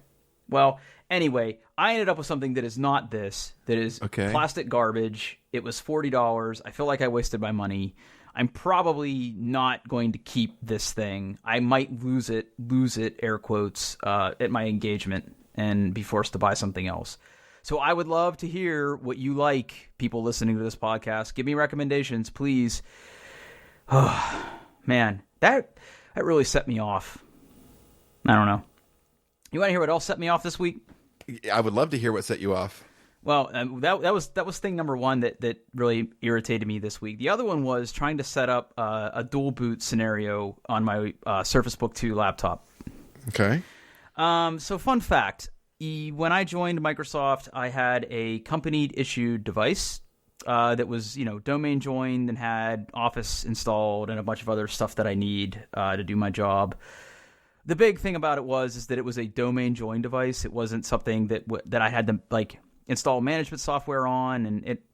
Well, anyway, I ended up with something that is not this. That is plastic garbage. It was $40. I feel like I wasted my money. I'm probably not going to keep this thing. I might lose it, air quotes, at my engagement and be forced to buy something else. So I would love to hear what you like, people listening to this podcast. Give me recommendations, please. Oh, man, that really set me off. I don't know. You want to hear what else set me off this week? I would love to hear what set you off. Well, that was thing number one that really irritated me this week. The other one was trying to set up a dual boot scenario on my Surface Book 2 laptop. Okay. So fun fact, when I joined Microsoft, I had a company-issued device that was, domain joined and had Office installed and a bunch of other stuff that I need to do my job. The big thing about it is that it was a domain joined device. It wasn't something that I had to install management software on, and it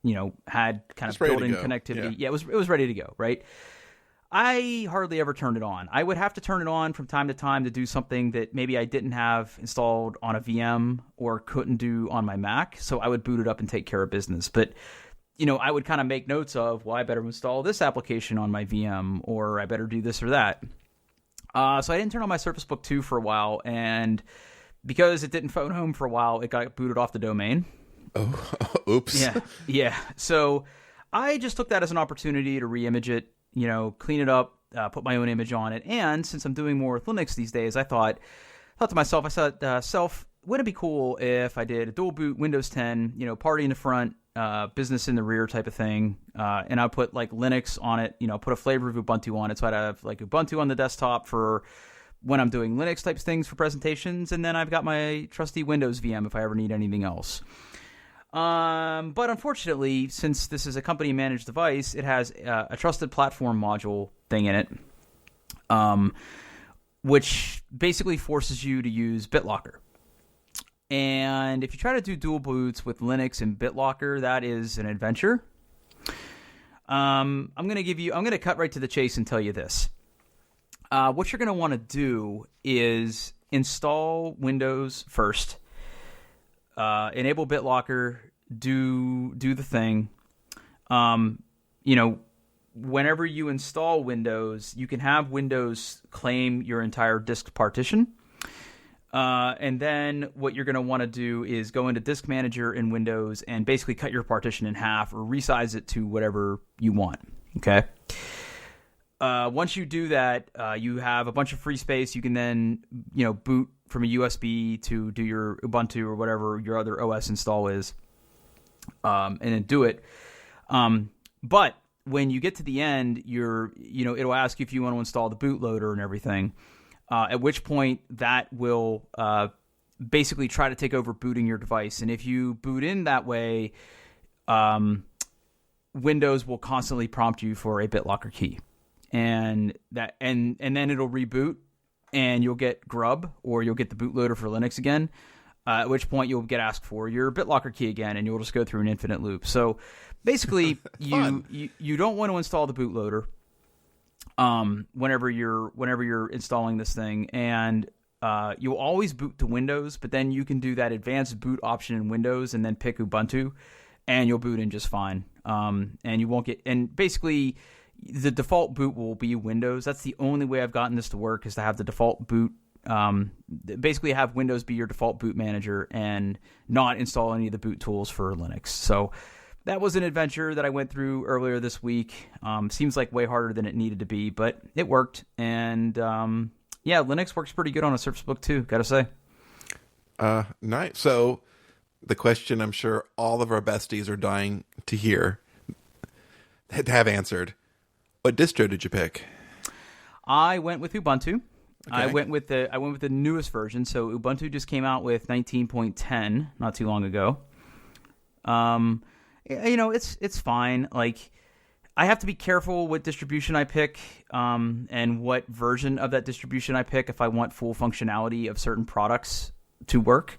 had kind of built-in connectivity. Yeah, it was ready to go, right? I hardly ever turned it on. I would have to turn it on from time to time to do something that maybe I didn't have installed on a VM or couldn't do on my Mac, so I would boot it up and take care of business. But I would kind of make notes of, well, I better install this application on my VM, or I better do this or that. So I didn't turn on my Surface Book 2 for a while, and because it didn't phone home for a while, it got booted off the domain. Oh, oops. Yeah. So I just took that as an opportunity to re-image it, clean it up, put my own image on it. And since I'm doing more with Linux these days, I thought to myself, wouldn't it be cool if I did a dual boot Windows 10, party in the front, business in the rear type of thing. And I put Linux on it, put a flavor of Ubuntu on it. So I'd have Ubuntu on the desktop for when I'm doing Linux types things for presentations. And then I've got my trusty Windows VM if I ever need anything else. But unfortunately, since this is a company managed device, it has a trusted platform module thing in it, which basically forces you to use BitLocker. And if you try to do dual boots with Linux and BitLocker, that is an adventure. I'm going to cut right to the chase and tell you this. What you're going to want to do is install Windows first, enable BitLocker, do the thing. Whenever you install Windows, you can have Windows claim your entire disk partition. And then what you're going to want to do is go into Disk Manager in Windows and basically cut your partition in half or resize it to whatever you want. Okay. Once you do that, you have a bunch of free space. You can then, boot from a USB to do your Ubuntu or whatever your other OS install is, and then do it. But when you get to the end, it'll ask you if you want to install the bootloader and everything. At which point that will basically try to take over booting your device. And if you boot in that way, Windows will constantly prompt you for a BitLocker key, and then it'll reboot, and you'll get grub, or you'll get the bootloader for Linux again. At which point you'll get asked for your BitLocker key again, and you'll just go through an infinite loop. So basically, you don't want to install the bootloader whenever you're installing this thing, and you'll always boot to Windows. But then you can do that advanced boot option in Windows, and then pick Ubuntu, and you'll boot in just fine. And you won't get, and basically the default boot will be Windows. That's the only way I've gotten this to work, is to have the default boot. Basically have Windows be your default boot manager and not install any of the boot tools for Linux. So that was an adventure that I went through earlier this week. Seems like way harder than it needed to be, but it worked. And yeah, Linux works pretty good on a Surface Book 2, gotta say. Nice. So the question I'm sure all of our besties are dying to hear, to have answered. What distro did you pick? I went with Ubuntu. Okay. I went with the newest version. So Ubuntu just came out with 19.10 not too long ago. It's fine. Like, I have to be careful what distribution I pick, and what version of that distribution I pick if I want full functionality of certain products to work.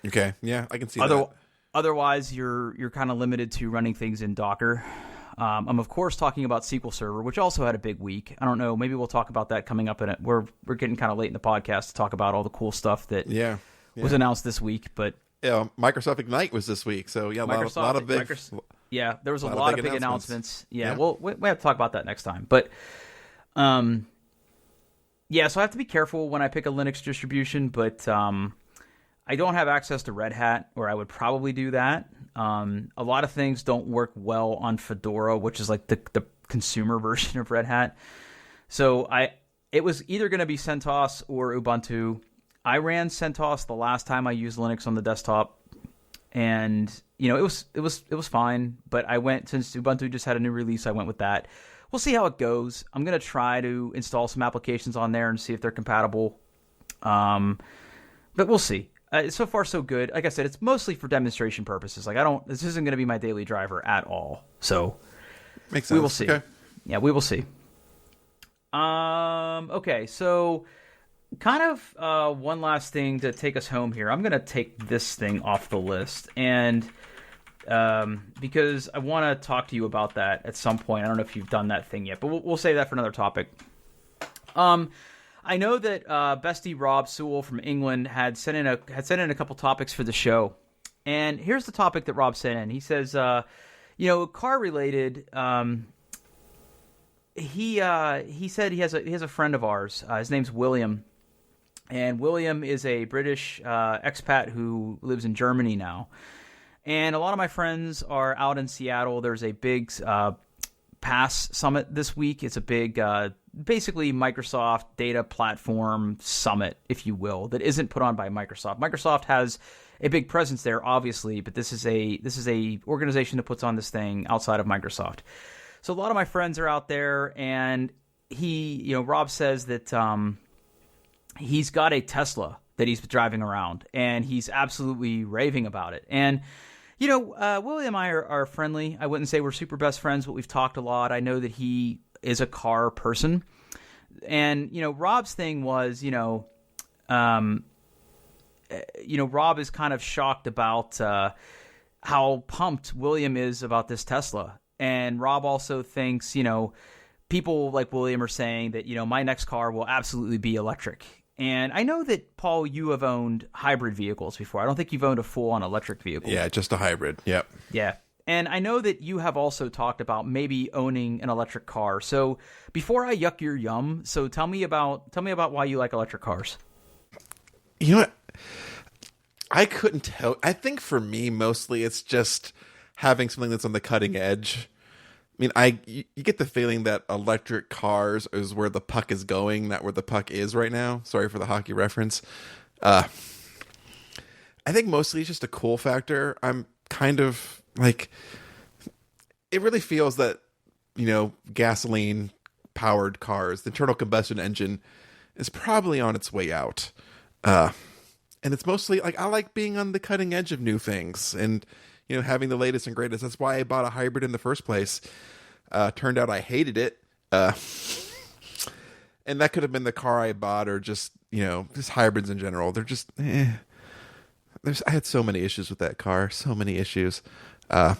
Okay, yeah, I can see that. Otherwise, you're kind of limited to running things in Docker. I'm of course talking about SQL Server, which also had a big week. I don't know, maybe we'll talk about that coming up in it. We're getting kind of late in the podcast to talk about all the cool stuff that was announced this week. But yeah, Microsoft Ignite was this week, so yeah, a lot of big. There was a lot of big announcements. Yeah, well, we have to talk about that next time. But yeah, so I have to be careful when I pick a Linux distribution, but I don't have access to Red Hat, or I would probably do that. A lot of things don't work well on Fedora, which is like the consumer version of Red Hat. So it was either going to be CentOS or Ubuntu. I ran CentOS the last time I used Linux on the desktop, and it was fine. But I went, since Ubuntu just had a new release, I went with that. We'll see how it goes. I'm going to try to install some applications on there and see if they're compatible. But we'll see. So far, so good. Like I said, it's mostly for demonstration purposes. Like, this isn't going to be my daily driver at all. So makes sense. We will see. Okay. Yeah, we will see. Okay, so kind of one last thing to take us home here. I'm going to take this thing off the list, and because I want to talk to you about that at some point. I don't know if you've done that thing yet, but we'll save that for another topic. I know that bestie Rob Sewell from England had sent in a couple topics for the show, and here's the topic that Rob sent in. He says, car related. He said he has a friend of ours. His name's William, and William is a British expat who lives in Germany now. And a lot of my friends are out in Seattle. There's a big PASS summit this week. It's a big, basically Microsoft data platform summit, if you will, that isn't put on by Microsoft. Microsoft has a big presence there, obviously, but this is a organization that puts on this thing outside of Microsoft. So a lot of my friends are out there, and Rob says that he's got a Tesla that he's driving around, and he's absolutely raving about it. And Willie and I are friendly. I wouldn't say we're super best friends, but we've talked a lot. I know that he is a car person. And, Rob's thing was, Rob is kind of shocked about how pumped William is about this Tesla. And Rob also thinks, people like William are saying that, my next car will absolutely be electric. And I know that, Paul, you have owned hybrid vehicles before. I don't think you've owned a full-on electric vehicle. Yeah, just a hybrid. Yep. Yeah. And I know that you have also talked about maybe owning an electric car. So before I yuck your yum, so tell me about why you like electric cars. You know what? I couldn't tell. I think for me, mostly it's just having something that's on the cutting edge. I mean, you get the feeling that electric cars is where the puck is going, not where the puck is right now. Sorry for the hockey reference. I think mostly it's just a cool factor. I'm kind of like, it really feels that, gasoline powered cars, the internal combustion engine is probably on its way out. and it's mostly like I like being on the cutting edge of new things and, you know, having the latest and greatest. That's why I bought a hybrid in the first place. Turned out I hated it. And that could have been the car I bought, or just, you know, just hybrids in general. They're just, I had so many issues with that car. So many issues. The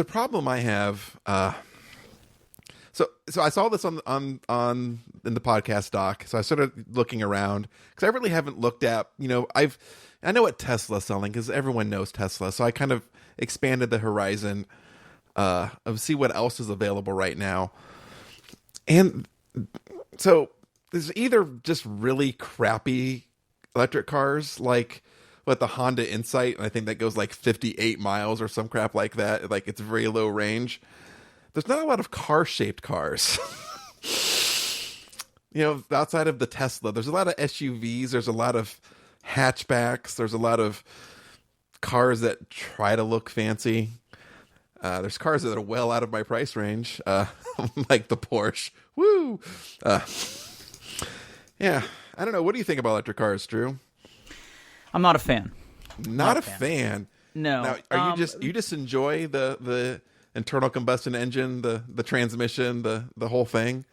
problem I have, so I saw this on in the podcast doc. So I started looking around because I really haven't looked at, you know, I know what Tesla's selling because everyone knows Tesla. So I kind of expanded the horizon of see what else is available right now. And so there's either just really crappy electric cars like the Honda Insight, and I think that goes like 58 miles or some crap like that. Like, it's very low range. There's not a lot of car-shaped cars. You know, outside of the Tesla, there's a lot of SUVs. There's a lot of hatchbacks. There's a lot of cars that try to look fancy. There's cars that are well out of my price range, like the Porsche. Woo! Yeah, I don't know. What do you think about electric cars, Drew? I'm not a fan. Not a fan. No. Now, are you just enjoy the internal combustion engine, the transmission, the whole thing?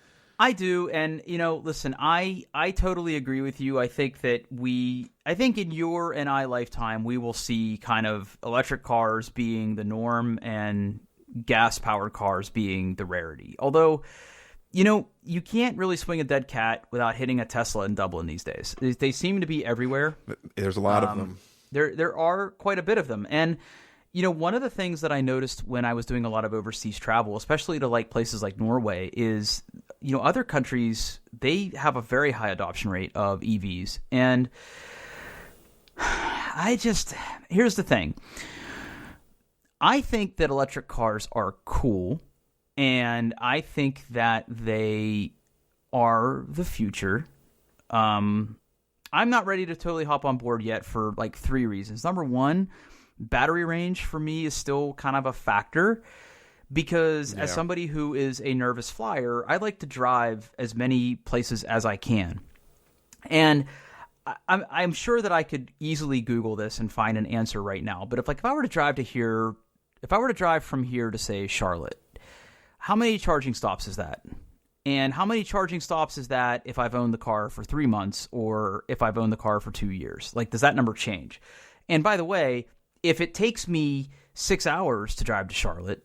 I do, and you know, listen, I totally agree with you. I think in your and I lifetime, we will see kind of electric cars being the norm and gas-powered cars being the rarity. Although, you know, you can't really swing a dead cat without hitting a Tesla in Dublin these days. They seem to be everywhere. There's a lot of them. There are quite a bit of them, and you know, one of the things that I noticed when I was doing a lot of overseas travel, especially to like places like Norway, is, you know, other countries, they have a very high adoption rate of EVs. And here's the thing. I think that electric cars are cool, and I think that they are the future. I'm not ready to totally hop on board yet for like 3 reasons. Number one, battery range for me is still kind of a factor because as somebody who is a nervous flyer, I like to drive as many places as I can. And I'm sure that I could easily Google this and find an answer right now. But if I were to drive from here to say Charlotte, how many charging stops is that? And how many charging stops is that if I've owned the car for 3 months or if I've owned the car for 2 years? Like, does that number change? And by the way, if it takes me 6 hours to drive to Charlotte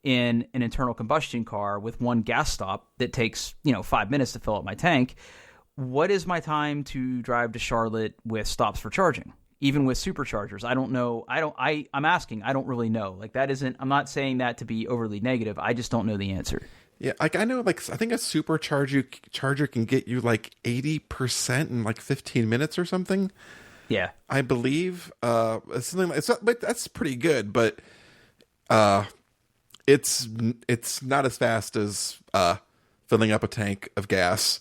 in an internal combustion car with one gas stop that takes, 5 minutes to fill up my tank, what is my time to drive to Charlotte with stops for charging? Even with superchargers, I don't know. I'm asking. I don't really know. Like, that isn't. I'm not saying that to be overly negative. I just don't know the answer. Yeah, like I know. Like, I think a supercharger can get you like 80% in like 15 minutes or something. Yeah, I believe something like but that's pretty good. But it's not as fast as filling up a tank of gas.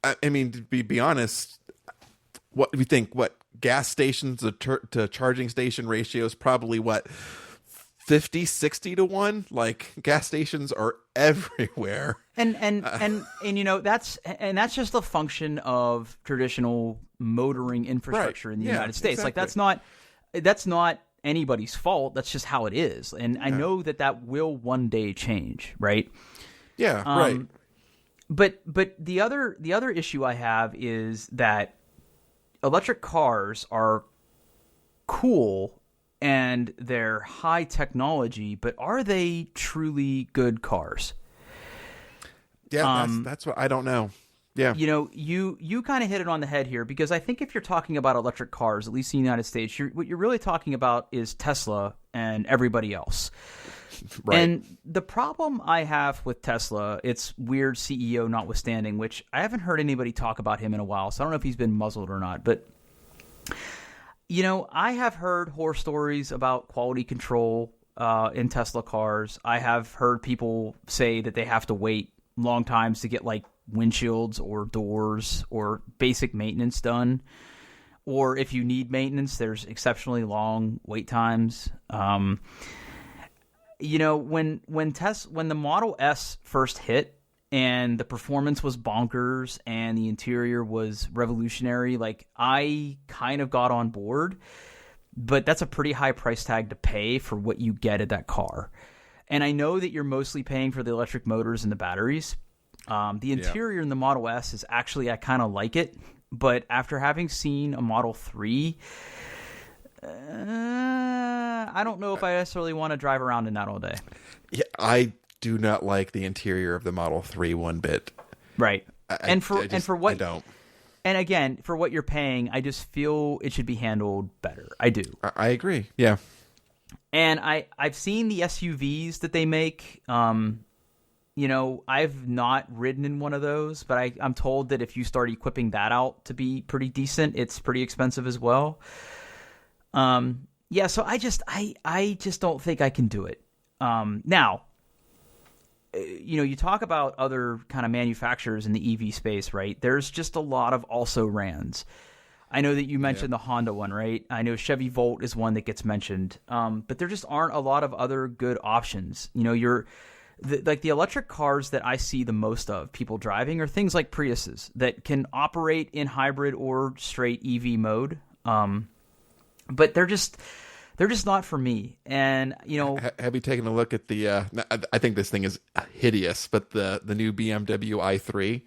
I mean, to be honest, what do we think? What gas stations to charging station ratio is probably 50-60 to 1. Like, gas stations are everywhere, and that's just a function of traditional motoring infrastructure in the United States. Exactly. Like, that's not anybody's fault. That's just how it is, and I know that will one day change, right? Yeah, right. But the other issue I have is that electric cars are cool and they're high technology, but are they truly good cars? Yeah, that's what I don't know. Yeah. You kind of hit it on the head here, because I think if you're talking about electric cars, at least in the United States, what you're really talking about is Tesla and everybody else. Right. And the problem I have with Tesla, it's weird CEO notwithstanding, which I haven't heard anybody talk about him in a while, so I don't know if he's been muzzled or not. But, I have heard horror stories about quality control in Tesla cars. I have heard people say that they have to wait long times to get like windshields or doors or basic maintenance done. Or if you need maintenance, there's exceptionally long wait times. When the Model S first hit and the performance was bonkers and the interior was revolutionary, like I kind of got on board, but that's a pretty high price tag to pay for what you get at that car. And I know that you're mostly paying for the electric motors and the batteries. The interior in the Model S is actually, I kind of like it, but after having seen a Model 3, I don't know if I necessarily want to drive around in that all day. Yeah, I do not like the interior of the Model 3 one bit. Right. I don't. And again, for what you're paying, I just feel it should be handled better. I do. I agree. Yeah. And I've seen the SUVs that they make. You know, I've not ridden in one of those, but I'm told that if you start equipping that out to be pretty decent, it's pretty expensive as well. Yeah, so I just don't think I can do it. Now, you know, you talk about other kind of manufacturers in the EV space, right? There's just a lot of also-rans. I know that you mentioned the Honda one, right? I know Chevy Volt is one that gets mentioned. But there just aren't a lot of other good options. You know, the electric cars that I see the most of people driving are things like Priuses that can operate in hybrid or straight EV mode. But they're just not for me. And, you know, have you taken a look at the I think this thing is hideous, but the new BMW i3?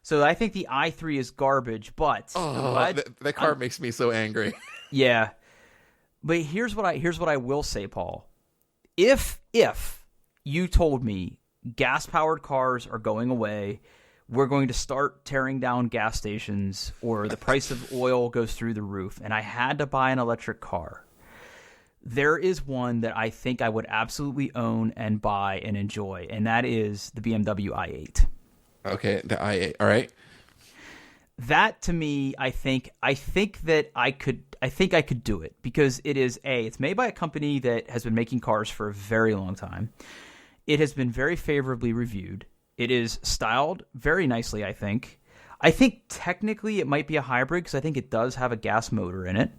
So I think the i3 is garbage, but that car makes me so angry. Yeah. But here's what I will say, Paul. If you told me gas-powered cars are going away, we're going to start tearing down gas stations, or the price of oil goes through the roof, and I had to buy an electric car, there is one that I think I would absolutely own and buy and enjoy, and that is the BMW i8. Okay, the i8. All right. That to me, I think that I could do it, because it's made by a company that has been making cars for a very long time. It has been very favorably reviewed. It is styled very nicely, I think. I think technically it might be a hybrid, because I think it does have a gas motor in it.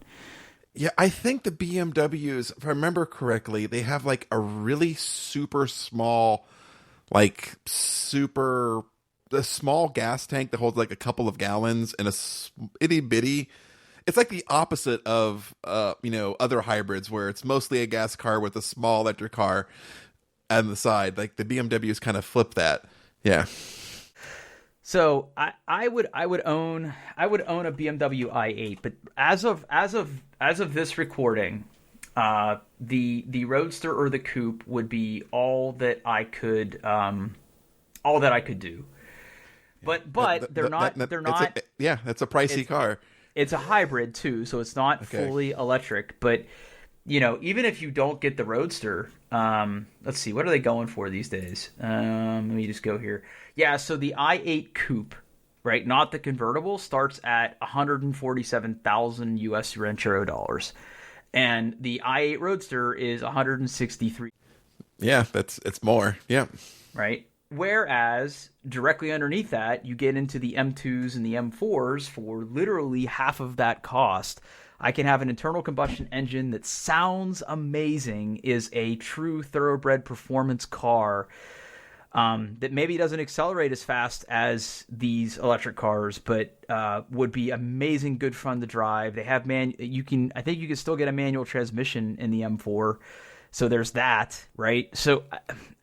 Yeah, I think the BMWs, if I remember correctly, they have like a really super small, a small gas tank that holds like a couple of gallons, and a itty bitty. It's like the opposite of other hybrids, where it's mostly a gas car with a small electric car on the side. Like the BMWs kind of flip that. Yeah. So I would own a BMW i8, but as of this recording, the Roadster or the Coupe would be all that I could do. But they're not. That's a pricey car. It's a hybrid too, so it's not fully electric. But you know, even if you don't get the Roadster, let's see, what are they going for these days? Let me just go here. Yeah, so the i8 Coupe, right, not the convertible, starts at 147,000 US Ranchero dollars, and the i8 Roadster is 163. Yeah, it's more. Yeah, right. Whereas directly underneath that, you get into the M2s and the M4s for literally half of that cost. I can have an internal combustion engine that sounds amazing, is a true thoroughbred performance car that maybe doesn't accelerate as fast as these electric cars, but would be amazing, good fun to drive. They have I think you can still get a manual transmission in the M4. So there's that, right? So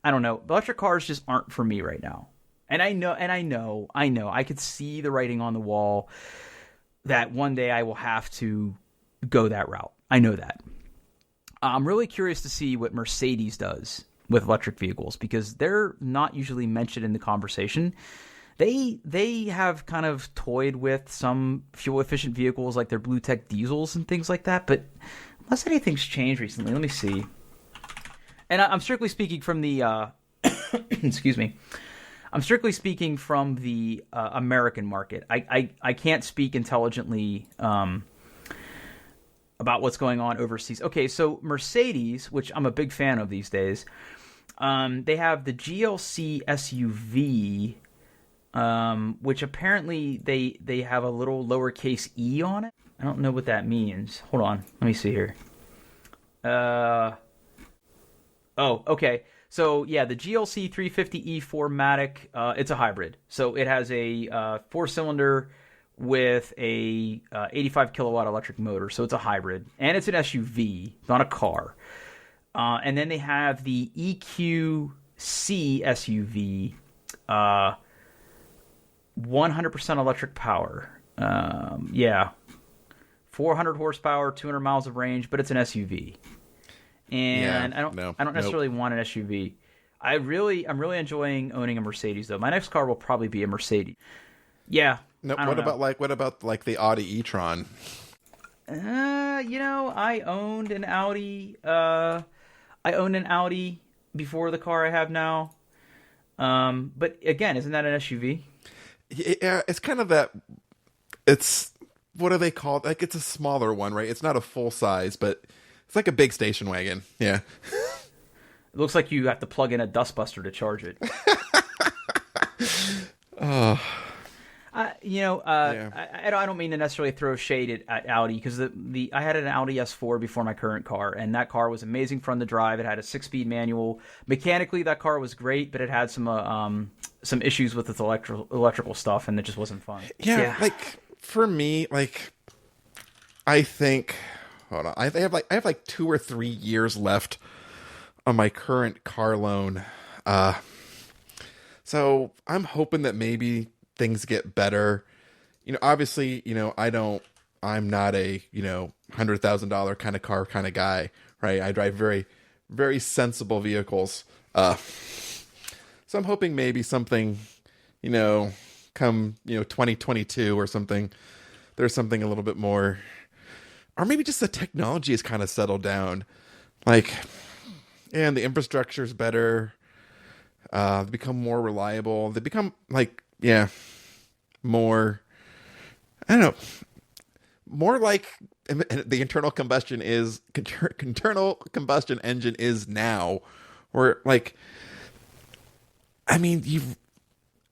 I don't know. Electric cars just aren't for me right now. And I know, I could see the writing on the wall that one day I will have to go that route. I know that. I'm really curious to see what Mercedes does with electric vehicles, because they're not usually mentioned in the conversation. They have kind of toyed with some fuel-efficient vehicles like their Blue Tech diesels and things like that, but unless anything's changed recently, let me see. And I'm strictly speaking from the excuse me. I'm strictly speaking from the American market. I can't speak intelligently about what's going on overseas. Okay, so Mercedes, which I'm a big fan of these days, they have the GLC SUV, which apparently they have a little lowercase e on it. I don't know what that means. Hold on, let me see here. Oh, okay. So yeah, the GLC 350e 4MATIC, it's a hybrid. So it has a 4-cylinder with a 85 kilowatt electric motor. So it's a hybrid, and it's an SUV, not a car. And then they have the EQC SUV, 100% electric power. Yeah, 400 horsepower, 200 miles of range, but it's an SUV. And I don't necessarily want an SUV. I'm really enjoying owning a Mercedes though. My next car will probably be a Mercedes. Yeah. No, what about the Audi e-tron? I owned an Audi. I owned an Audi before the car I have now. But again, isn't that an SUV? Yeah, it's kind of that. It's, what are they called? Like, it's a smaller one, right? It's not a full size, but it's like a big station wagon. Yeah. It looks like you have to plug in a dustbuster to charge it. Oh. I don't mean to necessarily throw shade at Audi, because I had an Audi S4 before my current car, and that car was amazing fun to drive. It had a 6-speed manual. Mechanically, that car was great, but it had some issues with its electrical stuff, and it just wasn't fun. Yeah. Like, for me, like, I think, hold on, I have like 2 or 3 years left on my current car loan. So I'm hoping that maybe things get better. Obviously, I'm not a, $100,000 kind of car kind of guy, right? I drive very, very sensible vehicles. So I'm hoping maybe something, come, 2022 or something, there's something a little bit more, or maybe just the technology is kind of settled down. Like, and the infrastructure is better. They become more reliable. They become like, more, I don't know, more like the internal combustion engine is now, or like, I mean,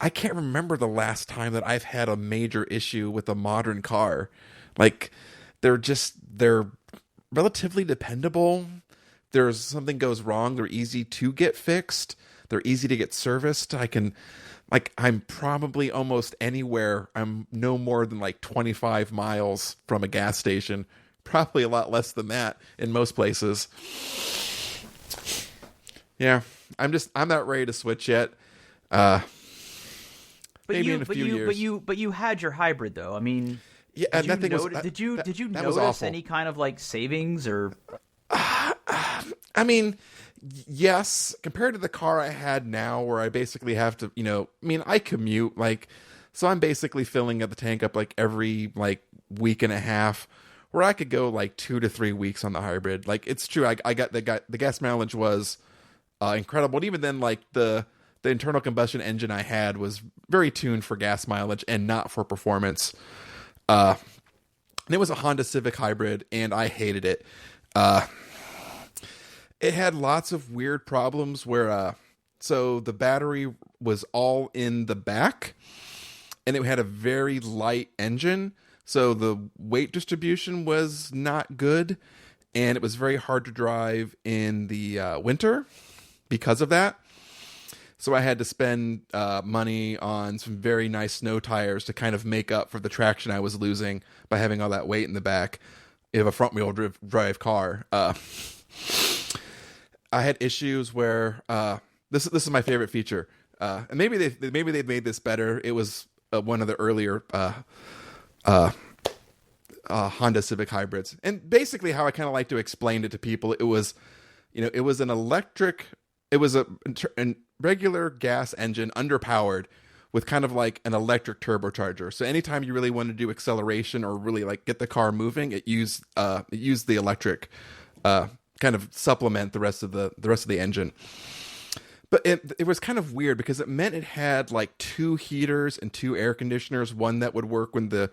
I can't remember the last time that I've had a major issue with a modern car. Like, they're relatively dependable. There's something goes wrong, they're easy to get fixed. They're easy to get serviced. I'm probably almost anywhere. I'm no more than like 25 miles from a gas station. Probably a lot less than that in most places. Yeah, I'm not ready to switch yet. Maybe in a few years. But you had your hybrid though. I mean, yeah, and that thing was. Did you notice any kind of like savings or? I mean, yes, compared to the car I had now, where I basically have to, I commute, so I'm basically filling up the tank up like every week and a half, where I could go 2 to 3 weeks on the hybrid. Like, it's true, I got the gas mileage was incredible. And even then, the internal combustion engine I had was very tuned for gas mileage and not for performance. And it was a Honda Civic hybrid, and I hated it. It had lots of weird problems where, so the battery was all in the back, and it had a very light engine, so the weight distribution was not good, and it was very hard to drive in the winter because of that. So I had to spend money on some very nice snow tires to kind of make up for the traction I was losing by having all that weight in the back of a front-wheel drive car. I had issues where this is my favorite feature, and maybe they've made this better. It was one of the earlier Honda Civic hybrids, and basically how I kind of like to explain it to people, it was an electric, it was a regular gas engine underpowered with kind of like an electric turbocharger. So anytime you really want to do acceleration or really get the car moving, it used the electric. Kind of supplement the rest of the engine. But it was kind of weird because it meant it had 2 heaters and 2 air conditioners, one that would work when the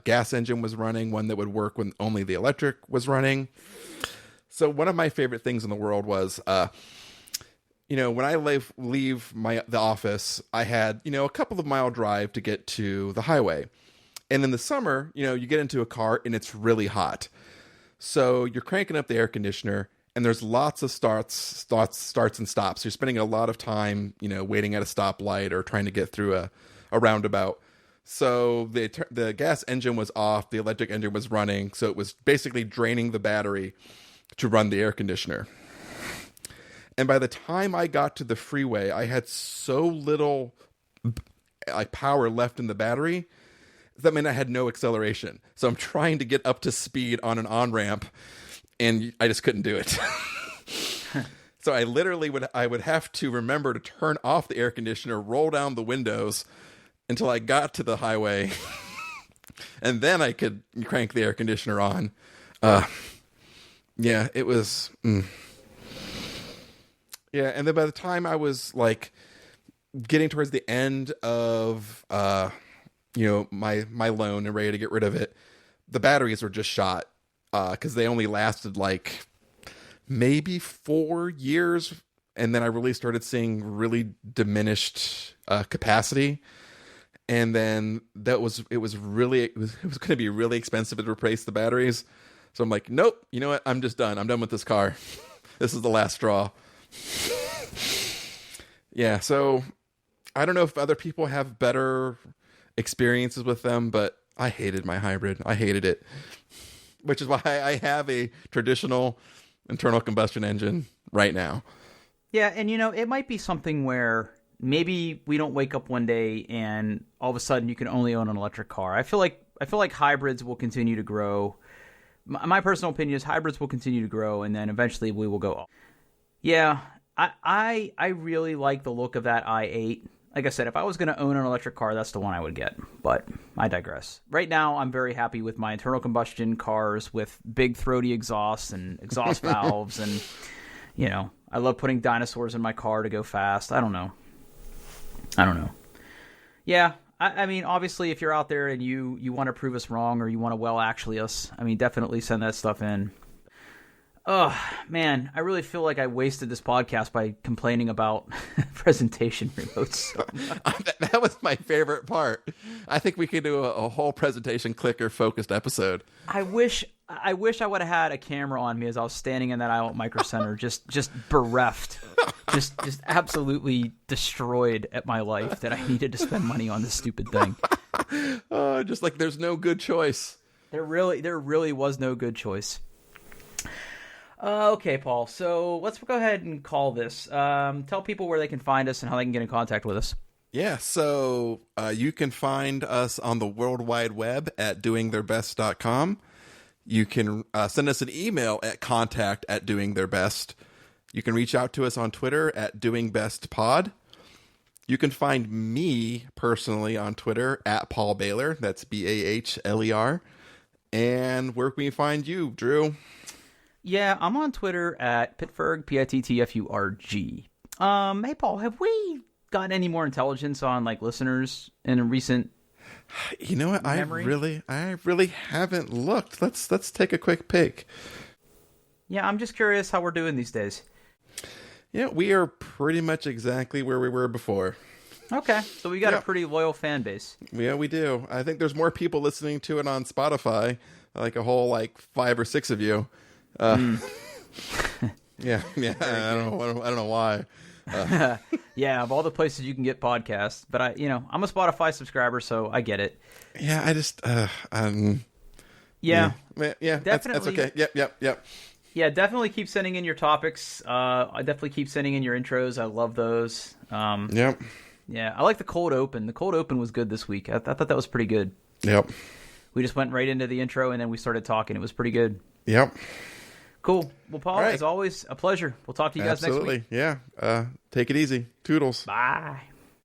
gas engine was running, one that would work when only the electric was running. So one of my favorite things in the world was, when I leave the office, I had, a couple of mile drive to get to the highway. And in the summer, you get into a car and it's really hot. So you're cranking up the air conditioner, and there's lots of starts and stops. You're spending a lot of time, waiting at a stoplight or trying to get through a roundabout. So the gas engine was off, the electric engine was running, so it was basically draining the battery to run the air conditioner. And by the time I got to the freeway, I had so little power left in the battery that meant I had no acceleration. So I'm trying to get up to speed on an on-ramp, and I just couldn't do it. So I literally would have to remember to turn off the air conditioner, roll down the windows until I got to the highway, and then I could crank the air conditioner on. Yeah, it was... Yeah, and then by the time I was like getting towards the end of my loan and ready to get rid of it, the batteries were just shot because they only lasted like maybe 4 years, and then I really started seeing really diminished capacity. And then it was going to be really expensive to replace the batteries. So I'm like, nope, you know what? I'm just done. I'm done with this car. This is the last straw. Yeah, so I don't know if other people have better experiences with them, but I hated my hybrid. I hated it, which is why I have a traditional internal combustion engine right now. Yeah, and it might be something where maybe we don't wake up one day and all of a sudden you can only own an electric car. I feel like hybrids will continue to grow. My personal opinion is hybrids will continue to grow, and then eventually we will go. Yeah, I really like the look of that i8. Like I said, if I was going to own an electric car, that's the one I would get. But I digress. Right now, I'm very happy with my internal combustion cars with big throaty exhausts and exhaust valves. And, I love putting dinosaurs in my car to go fast. I don't know. Yeah, I mean, obviously, if you're out there and you want to prove us wrong or you want to actually us, I mean, definitely send that stuff in. Oh, man, I really feel like I wasted this podcast by complaining about presentation remotes. That was my favorite part. I think we could do a whole presentation clicker focused episode. I wish I would have had a camera on me as I was standing in that aisle at Micro Center, just bereft, just absolutely destroyed at my life that I needed to spend money on this stupid thing. Just like there's no good choice. There really was no good choice. Okay, Paul. So let's go ahead and call this. Tell people where they can find us and how they can get in contact with us. Yeah, so you can find us on the World Wide Web at doingtheirbest.com. You can send us an email at contact@doingtheirbest. You can reach out to us on Twitter at doingbestpod. You can find me personally on Twitter at Paul Baylor. That's BAHLER. And where can we find you, Drew? Yeah, I'm on Twitter at Pittsburgh, PITTFURG. Hey, Paul, have we gotten any more intelligence on listeners in a recent? You know what? memory? I really haven't looked. Let's take a quick peek. Yeah, I'm just curious how we're doing these days. Yeah, we are pretty much exactly where we were before. Okay, so we got a pretty loyal fan base. Yeah, we do. I think there's more people listening to it on Spotify, like a whole 5 or 6 of you. Yeah. I don't know why. Yeah, of all the places you can get podcasts, but I'm a Spotify subscriber, so I get it. Yeah, I just yeah, that's okay. Yep. Yeah, definitely keep sending in your topics. I definitely keep sending in your intros. I love those. Yep. Yeah, I like the cold open. The cold open was good this week. I thought that was pretty good. Yep. We just went right into the intro and then we started talking. It was pretty good. Yep. Cool. Well, Paul, as always, a pleasure. We'll talk to you guys next week. Absolutely. Yeah. Take it easy. Toodles. Bye.